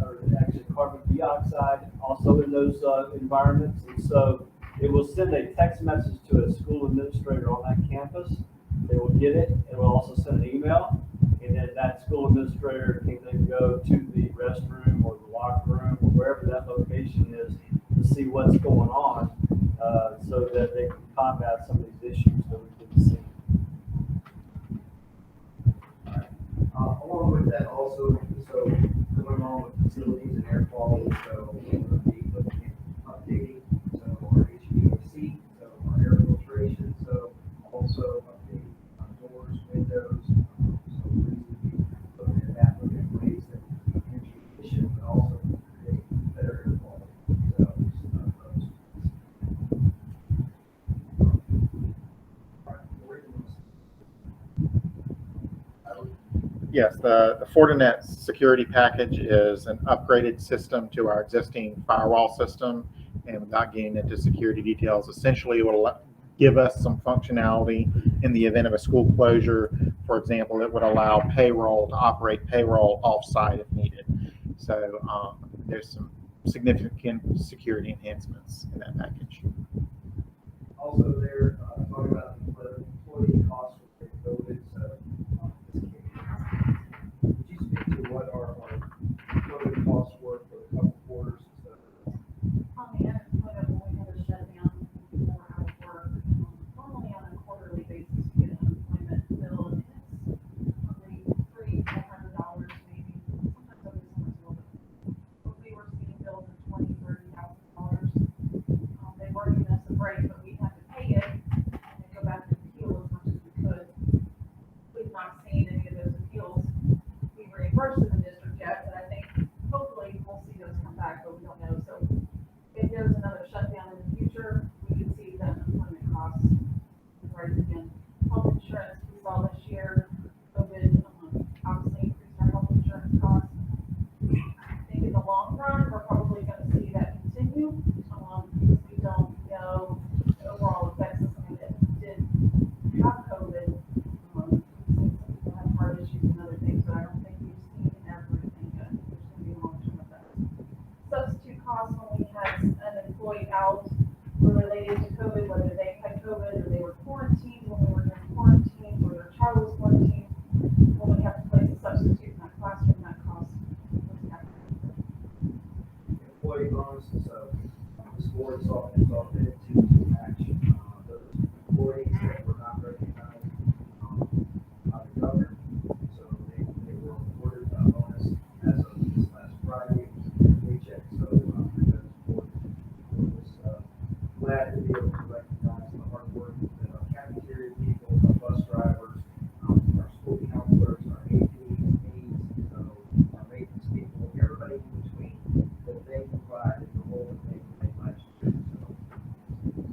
actually carbon dioxide also in those environments. And so it will send a text message to a school administrator on that campus. They will get it. It will also send an email. And then that school administrator can then go to the restroom or the locker room or wherever that location is to see what's going on so that they can combat some of these issues that we've been seeing. Along with that also, so going along with facilities and air quality, so we're going to be looking at updating, so our HVAC, so our air filtration, so also updating doors, windows, so we're going to be looking at that, looking at ways that we can energy efficient, but also create better air quality. So, those. All right, where do you want to Yes, the Fortinet security package is an upgraded system to our existing firewall system. And without getting into security details, essentially it will give us some functionality in the event of a school closure. For example, it would allow payroll to operate payroll off-site if needed. So there's some significant security enhancements in that package. Also, they're talking about the employee costs with COVID, so would you speak to what our COVID costs were for the couple quarters? On the unemployment, when we had a shutdown, more out of work, normally on a quarterly basis, you get an unemployment bill, and it's probably $300-$400 maybe, sometimes over summer, but we were seeing bills of $20,000-$30,000. They were giving us a break, but we had to pay it and then go back and appeal as much as we could. We've not seen any of those appeals be reimbursed in the district yet, but I think hopefully we'll see those come back, but we don't know. So if there's another shutdown in the future, we could see that employment costs rise again. Health insurance we saw this year, COVID obviously increased our health insurance costs. I think in the long run, we're probably going to see that continue. Because we don't know the overall effects of somebody that did have COVID. We've seen some people have heart issues and other things, but I don't think we've seen everything yet. There's going to be long-term effects. Substitute costs when we had an employee out were related to COVID, whether they had COVID or they were quarantined when we were in quarantine or their child was quarantined. When we have to place a substitute in that classroom, that cost was Employee bonuses, so this board saw fit to match those employees that were not recognized by the governor. So they were awarded a bonus as of this last Friday, paycheck. So the board was glad to be able to recognize the hard work that our cafeteria people, our bus drivers, our school counselors, our APs, so our maintenance people, everybody in between, that they provide in the role that they played last year. So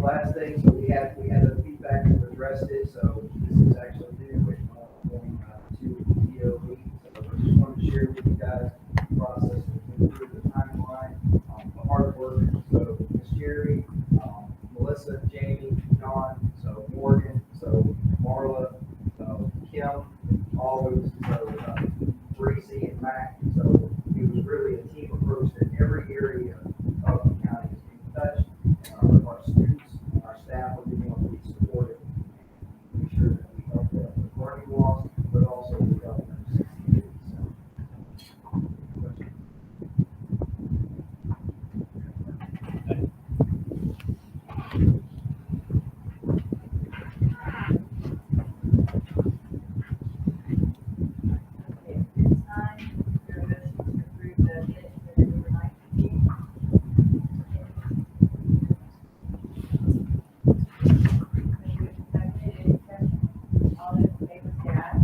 last thing, so we had a feedback and addressed it, so this is actually new, it's going to DOE. So I just wanted to share with you guys the process, through the timeline, the hard work. So Ms. Jerry, Melissa, Jamie, John, so Morgan, so Marla, Kim, all those, so Reese and Mac. So it was really a team approach that every area of the county is being touched. And our students, our staff are being able to be supported. Make sure that we help them with learning loss, but also we help them succeed. So, questions? Okay, at this time, there are motions to approve the minutes for November 19th meeting. Seconded, any discussion? All those in favor say aye.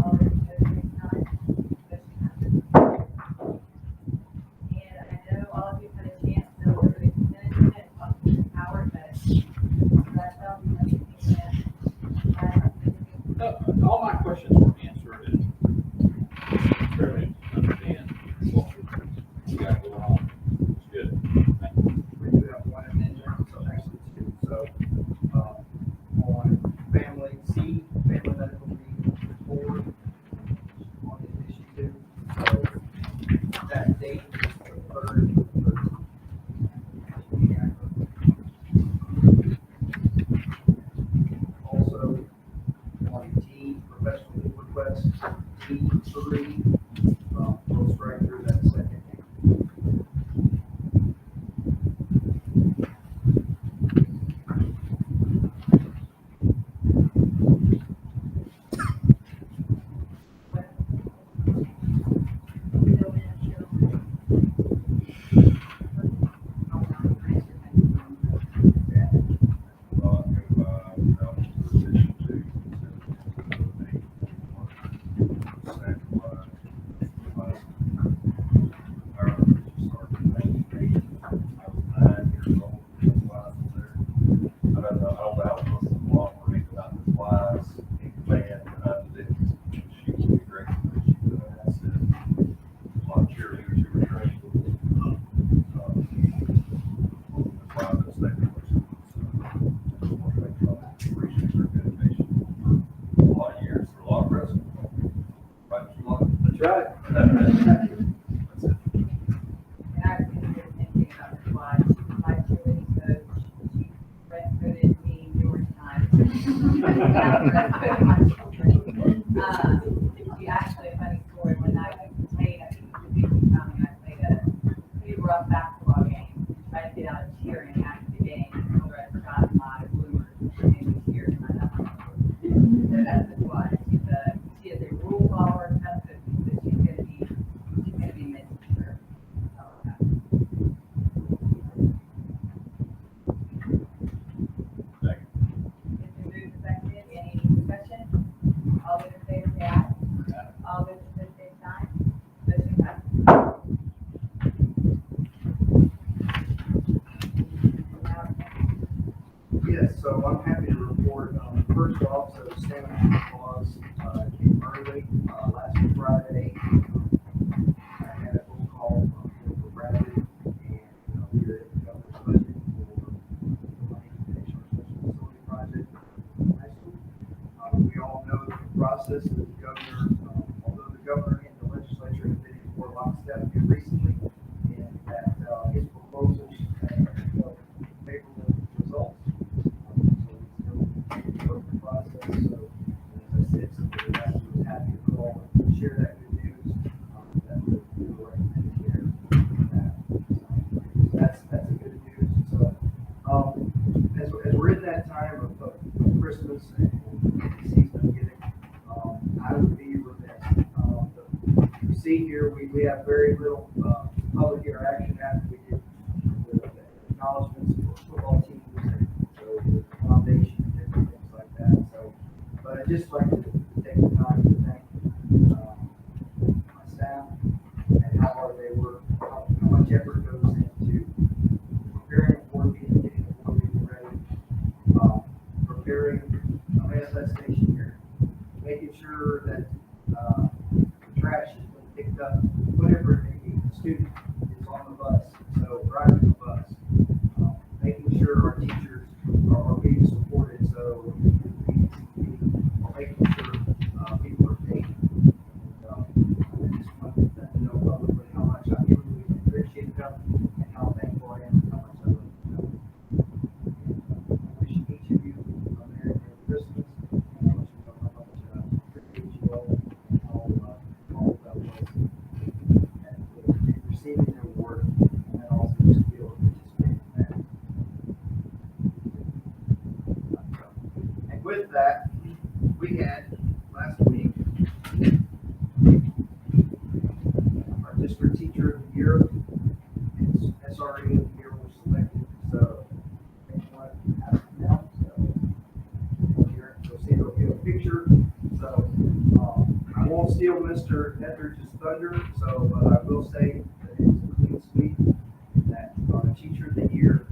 All those opposed, same sign. Motion passes. And I know all of you had a chance to look over the consent agenda and talk to Mr. Howard, but that's all we have anything that. All my questions were answered and clearly understand what we got going on. It's good. Thank you. We do have one amendment, so actually two. So, on family C, family medical leave report, on the issue two. So, that date is the third. Also, on D, professional leave request, D3, post-director, that's second. That's right. And I was gonna say the same thing about the slide, my cheerleading coach, she red-coated me numerous times. She actually, a funny story, when I played, I think it was a big county, I played a pretty rough basketball game, tried to get out of cheering after the game, and told her I forgot my bloomers, and we cheered, and I got my bloomers. So that's the slide, she is a rule follower, that's good, but she's gonna be missed, for sure. Thank you. It's been moved and seconded. Any discussion? All those in favor say aye. All those opposed, same sign. Motion passes. Yes, so I'm happy to report, first off, so Santa Claus, came early, last Friday. I had a phone call from Bradley, and, we're at the governor's budget for money to finish our special facility project in high school. We all know the process that the governor, although the governor and the legislature have been in for lockstep here recently, and that, his proposals have favorable results. So we still work the process, so as I said, somebody was happy to call and share that good news, that we will recommend here. That's a good news. So, as we're in that time of Christmas and season of giving, I would be remiss. You see here, we have very little, public interaction after we did the acknowledgements for football teams and so the foundation and different things like that. So, but I'd just like to take the time to thank, my staff and how hard they work, how much effort goes into preparing a board meeting, getting the board meeting ready, sure that, the trash has been picked up, whatever it may be, the student is on the bus, so driving the bus, making sure our teachers are being supported, so making sure, people are paid. I just want to know publicly how much I really appreciate them and how thankful I am, how much I love them. Wish each of you a Merry Christmas, and I want you to know how much I appreciate you all that was, and receiving the award, and then also just be able to participate in that. And with that, we had last week our district teacher of the year, and SRE of the year was selected, so anyone has it now, so here, you'll see there'll be a picture, so, I won't steal Mr. Etheridge's thunder, so, but I will say that it was a clean sweep, and that our teacher of the year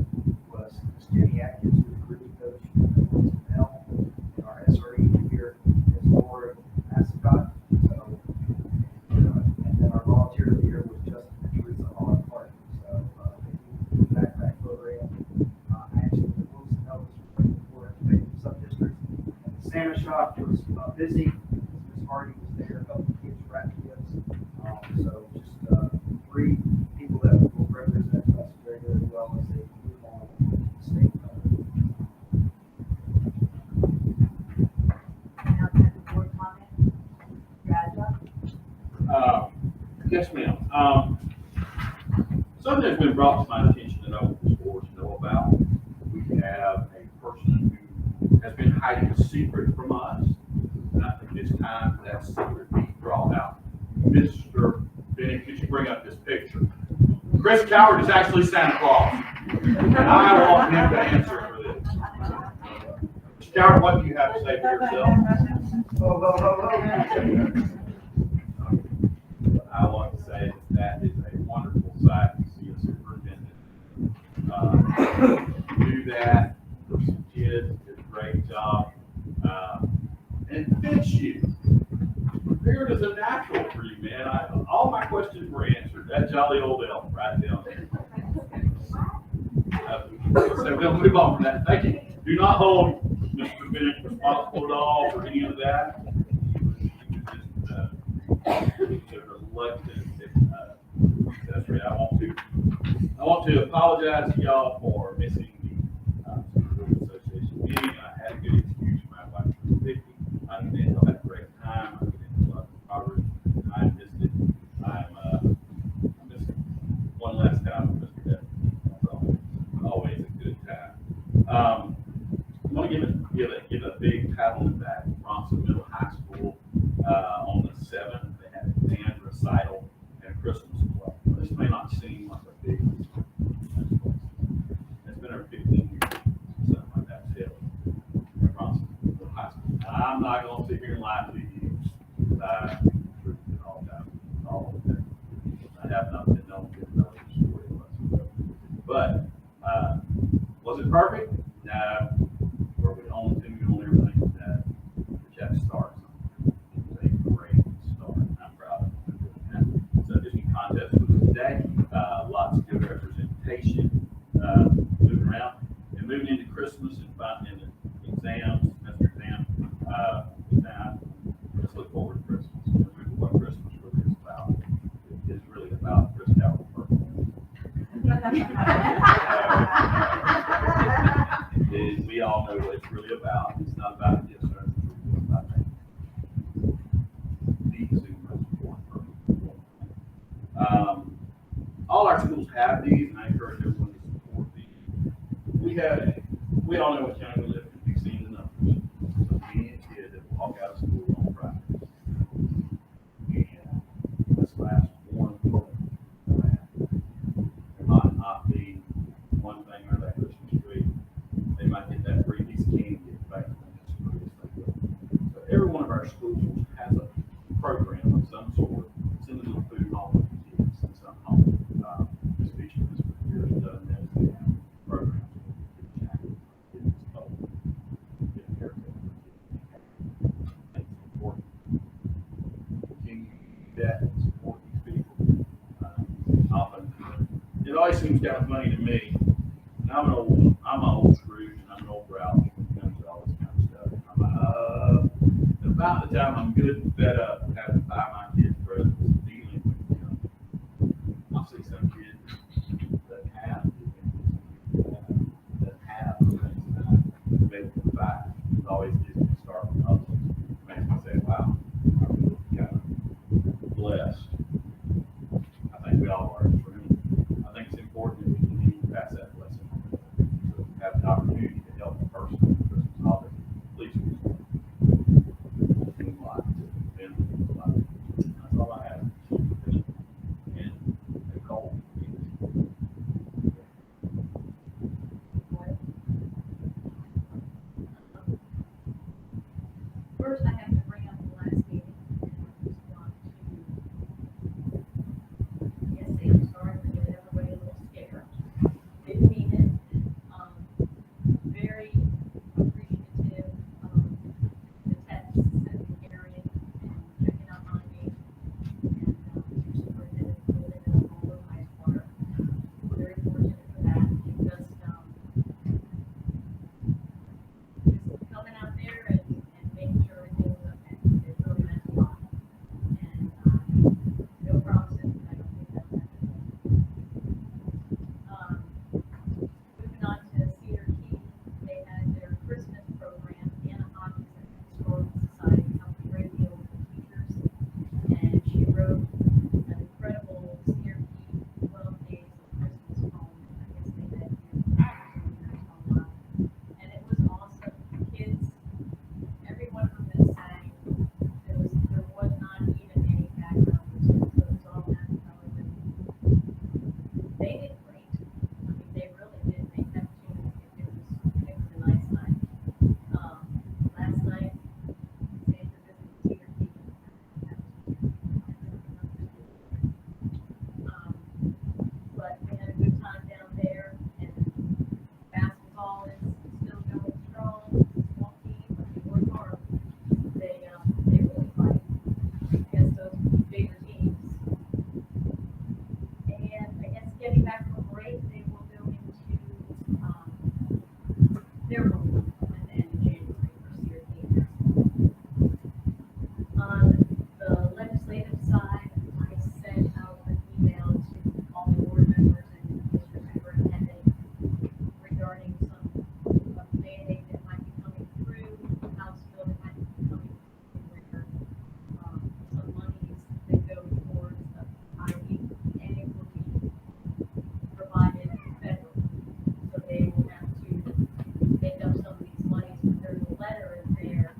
was Ms. Jenny Atkins, who was a group coach at Mel, and our SRE of the year is Laura Ascott, so, and then our volunteer of the year was Justin Teresa Holland Park. So, the backpack program, actually, the Wilson Elvis was for some districts. And the Santa shop was busy. Ms. Hardy was there, helping kids wrap gifts. So just three people that will represent us very, very well as they move on to the state. Now, time for board comment. Raja? Yes, ma'am. Something that's been brought to my attention that I want the board to know about. We have a person who has been hiding a secret from us, and I think it's time for that secret be brought out. Mr. Benny, could you bring up this picture? Chris Coward is actually Santa Claus. I want him to answer for this. Mr. Coward, what do you have to say for yourself? I want to say that is a wonderful sight to see a superintendent do that for some kids. Did a great job, and fits you. Beard is a natural for you, man. All my questions were answered. That jolly old elf right down there. So we'll move on from that. Thank you. Do not hold Mr. Bennett responsible at all for any of that. That's right. I want to apologize to y'all for missing the school association meeting. I had a good excuse for my wife was 50. I think y'all had a great time. I did a lot of progress. I missed it. I'm missing one last time with Mr. Devin. So always a good time. I want to give a big pat on the back to Bronson Middle High School on the 7th. They had a band recital and a Christmas play. This may not seem like a big deal. It's been over 15 years, something like that, still, at Bronson Middle High School. I'm not going to sit here and lie to you. All of that. I have not been known to know the story whatsoever. But was it perfect? No. Were we on tune on everything? No. We had to start something. It was a great start. I'm proud of them. So district contest was today. Lots of good representation. Moving around and moving into Christmas and finding the exams, semester exam. Just look forward to Christmas. Remember what Christmas really is about. It's really about Chris Coward's birthday. We all know what it's really about. It's not about a gift certificate. It's about the most important person. All our schools have these, and I encourage everyone to support these. We all know what county we live in. We've seen the numbers. So many kids that walk out of school on Friday. And this last one, there might not be one thing or that Christmas tree. They might get that free piece of candy back from the school. So every one of our schools has a program of some sort. Send a little food home with the kids and some home. This feature is for years done that. We have programs. It's important. debt and support these people. Often, it always seems kind of funny to me. And I'm an old Scrooge, and I'm an old Grouch when it comes to all this kind of stuff. About the time I'm good and fed up with having to buy my kids presents and dealing with, I'll see some kids that have the things that I've been able to provide. It always gives me a start with others. Makes me say, wow, I really kind of blessed. I think we all are. I think it's important that we continue to pass that blessing. To have an opportunity to help a person with the Christmas holiday. Please. Means a lot. And means a lot. That's all I have. And a goal. First, I have to bring up the last meeting, and I just want to, yes, say I'm sorry for getting everybody a little scared. Didn't mean it. Very appreciative of the texts and caring and checking up on me. And, your superintendent put it in all of my water. Very fortunate for that. Just coming out there and making sure everything was okay. It really meant a lot. And, no promises, but I don't think that's happening. Moving on to Cedar Key, they had their Christmas program, Anna Hawkins at the Historical Society, helped a great deal with the teachers. And she wrote an incredible Cedar Key 12 Days of Christmas poem. I guess they had to do and it was awesome. Kids, every one of them that sang, there was not even any background music, so it was all acapella. They did great. I mean, they really did. They kept tuning. It was a nice night. Last night, Santa visited Cedar Key. But we had a good time down there, and basketball is still going strong. Small team, but they work hard. They really fight against those bigger teams. And I guess getting back from break, they will go into, their home at the end of January for Cedar Key. On the legislative side, I sent out an email to all the board members and district superintendent regarding some mandate that might be coming through, House bill that might be coming through, where, some monies that go towards the IEA will be provided federally. So they will have to make up some of these monies, but there's a letter in there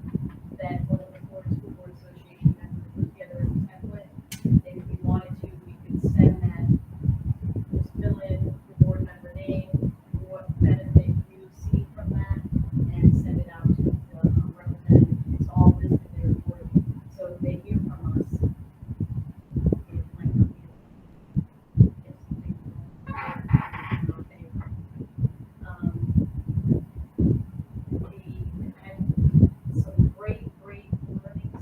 that one of the Florida School Board Association members put together a template. If we wanted to, we could send that, just fill in the board member name, what benefit you see from that, and send it out to the representative. It's all listed there for you. So if they hear from us, it might not be. It's something in our favor. We had some great learning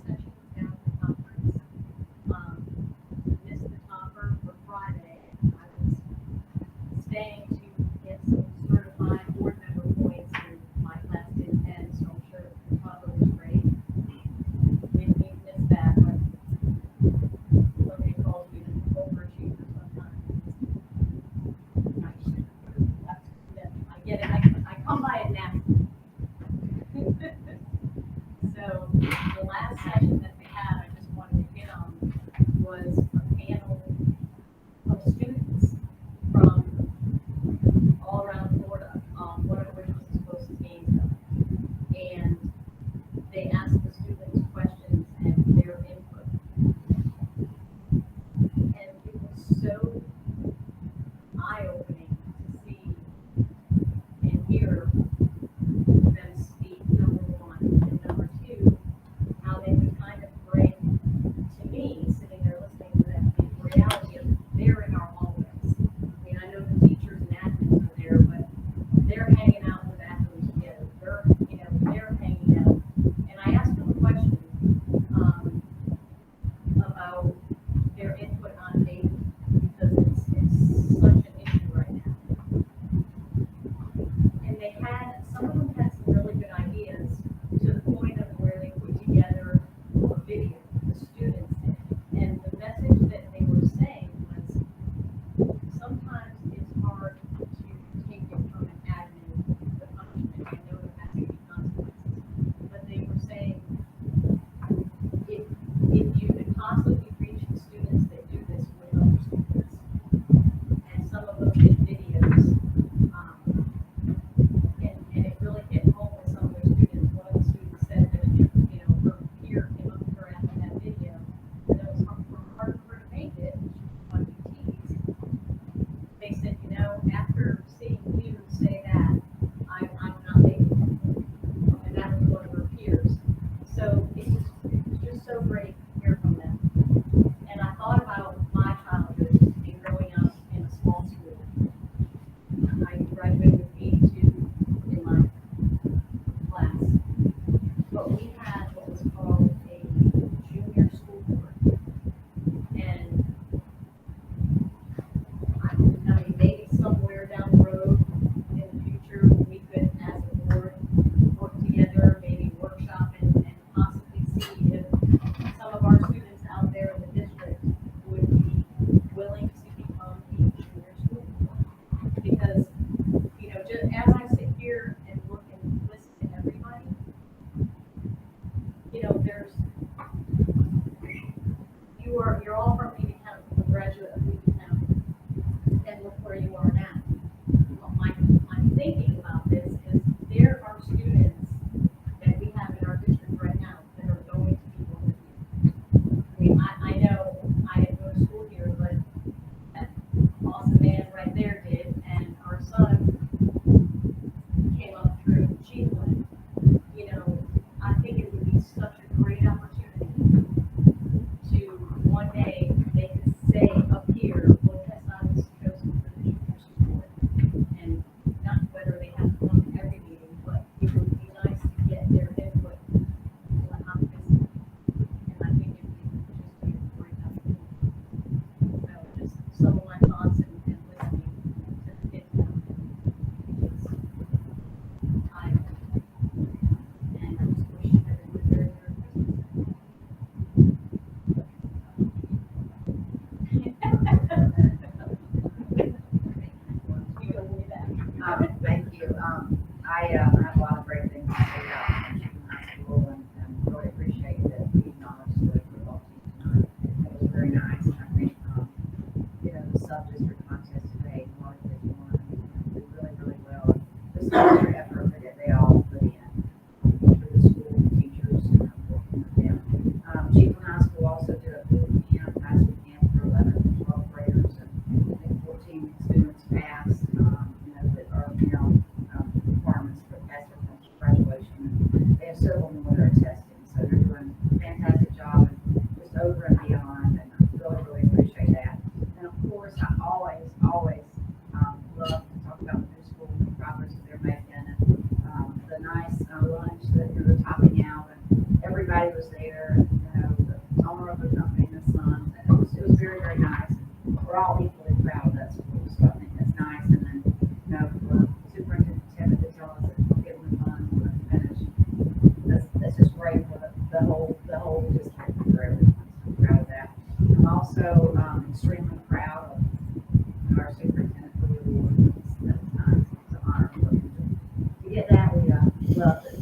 sessions down at the conference. Missed the topper for Friday. I was staying to get some certified board member points, and my class didn't end, so I'm sure the topper was great. Didn't mean to miss that, but somebody calls me an overachiever sometimes. I get it, I come by it now. So the last session that they had, I just wanted to hit on, was a panel of students from all around Florida, one of which was supposed to be and they asked the students questions and their input. And it was so eye-opening to see and hear them speak, number one, and number two, how they would kind of bring, to me, sitting there listening you're all from Lee County, a graduate of Lee County, and look where you are now. Well, my thinking about this is there are students that we have in our district right now that are going to be going here. I mean, I know I didn't go to school here, but that awesome man right there did, and our son came up through Chiefland. You know, I think it would be such a great opportunity to one day they could say up here, well, that's not as chosen for the junior support. And not whether they have to come to every meeting, but it would be nice to get their input on how this. And I think it would just be a great opportunity. So just some of my thoughts and listening to the kids now. I, and I just wish everyone a very Merry Christmas. Thank you. I have a lot of great things to say about Michigan High School and really appreciate that we acknowledged the football team tonight. It was very nice. I think, the sub-district contest today, Mark did did really well. Just the extra effort that they all put in for the school, teachers, and working with them. Chiefland High School also did a boot camp, high school camp for 11th and 12th graders, and I think 14 students passed, that are, requirements for passing from graduation. They have several more that are testing, so they're doing a fantastic job and just over and beyond, and I really appreciate that. And of course, I always love to talk about the new school and the progress that they're making, and the nice lunch that you're topping out, and everybody was there, and, the owner of the company and his son, and it was very nice. We're all equally proud of that school, so I think that's nice, and then, for Superintendent Tippett to tell us that we're getting the funds when we finish, that's just great for the whole district, for everyone, so I'm proud of that. I'm also, extremely proud of our superintendent for the award. That's nice, it's an honor for him to get that, we love it.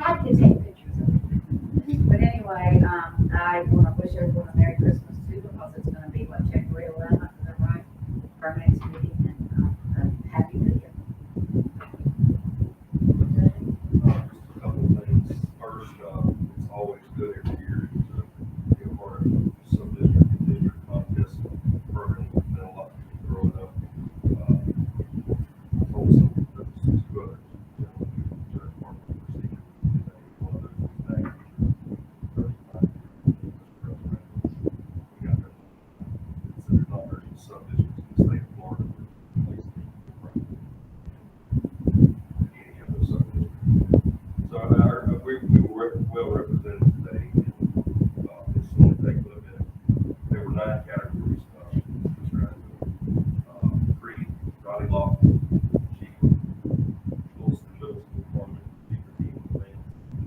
I can take pictures of it. But anyway, I want to wish everyone a Merry Christmas too, because it's going to be, January 11th, is that right? Our next meeting, and Happy New Year. Just a couple of things. First, it's always good every year to be a part of some district contest program. There's been a lot of people growing up. I told some of those two others, Judge Martin, one of those was named. We got that. So there's not very many sub-districts in the state of Florida where police any of those sub-districts. So we were well represented today. It's going to take a little bit. There were 9 categories. Creed, Riley Law, Chief, Wilson Middle School Department, Peter Dean Band,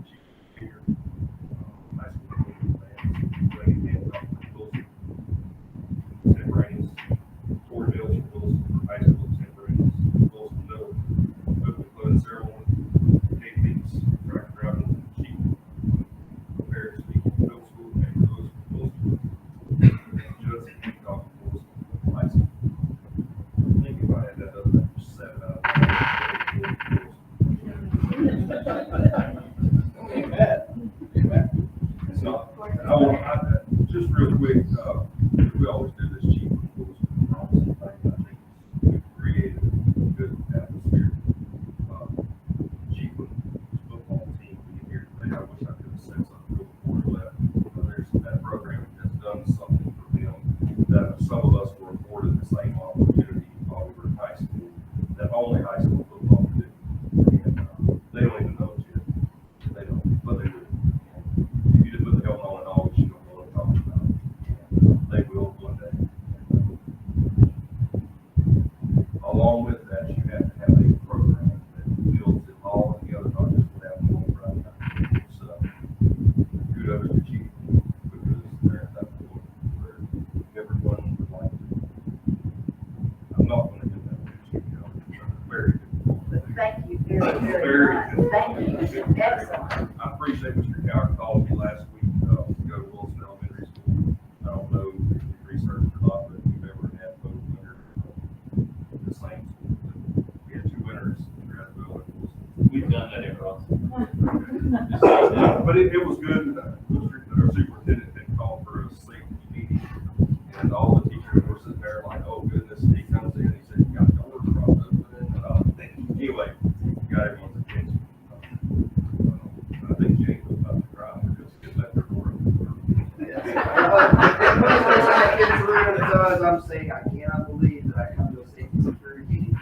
Chief Peter, High School Band, Lady Hancock, Wilson, Temperance, Fort Mills, Wilson, High School, Temperance, Wilson Middle, Open Closing Ceremony, Kate Beats, Track Driving, Chief, Prepared Speaking, Middle School, and Wilson, Judson Hancock, Wilson, High School. I think if I had that other than 7 out it's not. And just real quick, we always do this chief rules. I think we've created a good atmosphere. Chief football team being here today, I wish I could have said something real before we left. That program has done something for them that some of us were afforded the same opportunity while we were in high school that only high school football could do. And they don't even know it yet. They don't, but they do. If you just put the helmet on and all, you don't know what I'm talking about. And they will one day. Along with that, you have to have a program that builds it all together, not just what happens on Friday night. So, kudos to Chief, because they're at that point where everyone would like but it was good. Our superintendent had called for a safety meeting, and all the teachers were sitting there like, oh goodness, he comes in, he said, you got doors propped open. Anyway, got everyone's attention. I think Jane was about to cry because she left her door open. I'm saying, I cannot believe that I come to a safety security meeting.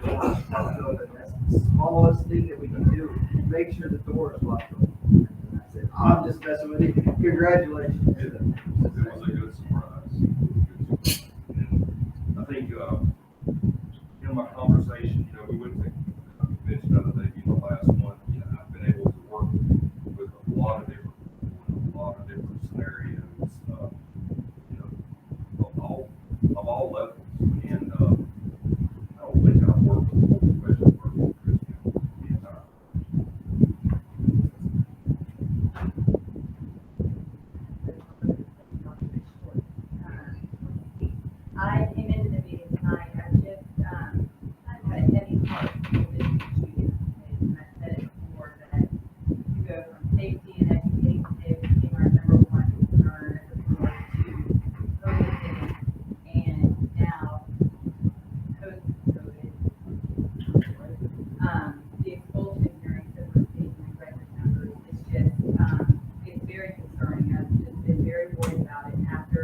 Doors locked open. That's the smallest thing that we can do. Make sure the door is locked open. And I said, I'm just messing with you. Congratulations. It was a good surprise. And I think, in my conversation, we went to convention the other day, last month, I've been able to work with a lot of different people, a lot of different scenarios, of all levels. And, I don't think I've worked with a more professional person, the entire. I came into the meeting tonight, I just, I had a heavy heart for this issue, and I said it before, that to go from safety and education became our number one concern as a board to COVID, and now post-COVID. The expulsion hearings that we're seeing in record numbers, it's just, it's very concerning. I've just been very worried about it after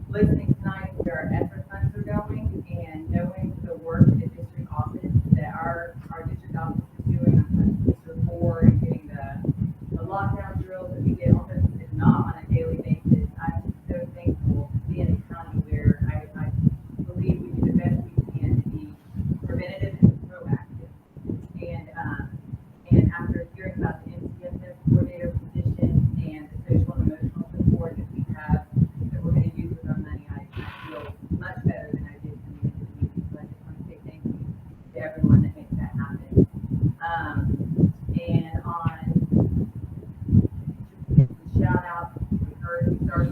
listening tonight where our ESSER funds are going and knowing the work the district office, that our district office is doing on police report and getting the lockdown drills that we get almost, if not on a daily basis. I'm so thankful to be in a county where I believe we do the best we can to be preventative and proactive. And after hearing about the MTSS coordinator position and the social and emotional support that we have, that we're gonna use with our money, I feel much better than I did coming into the meeting. So I just want to say thank you to everyone that makes that happen. And on shout out, we heard our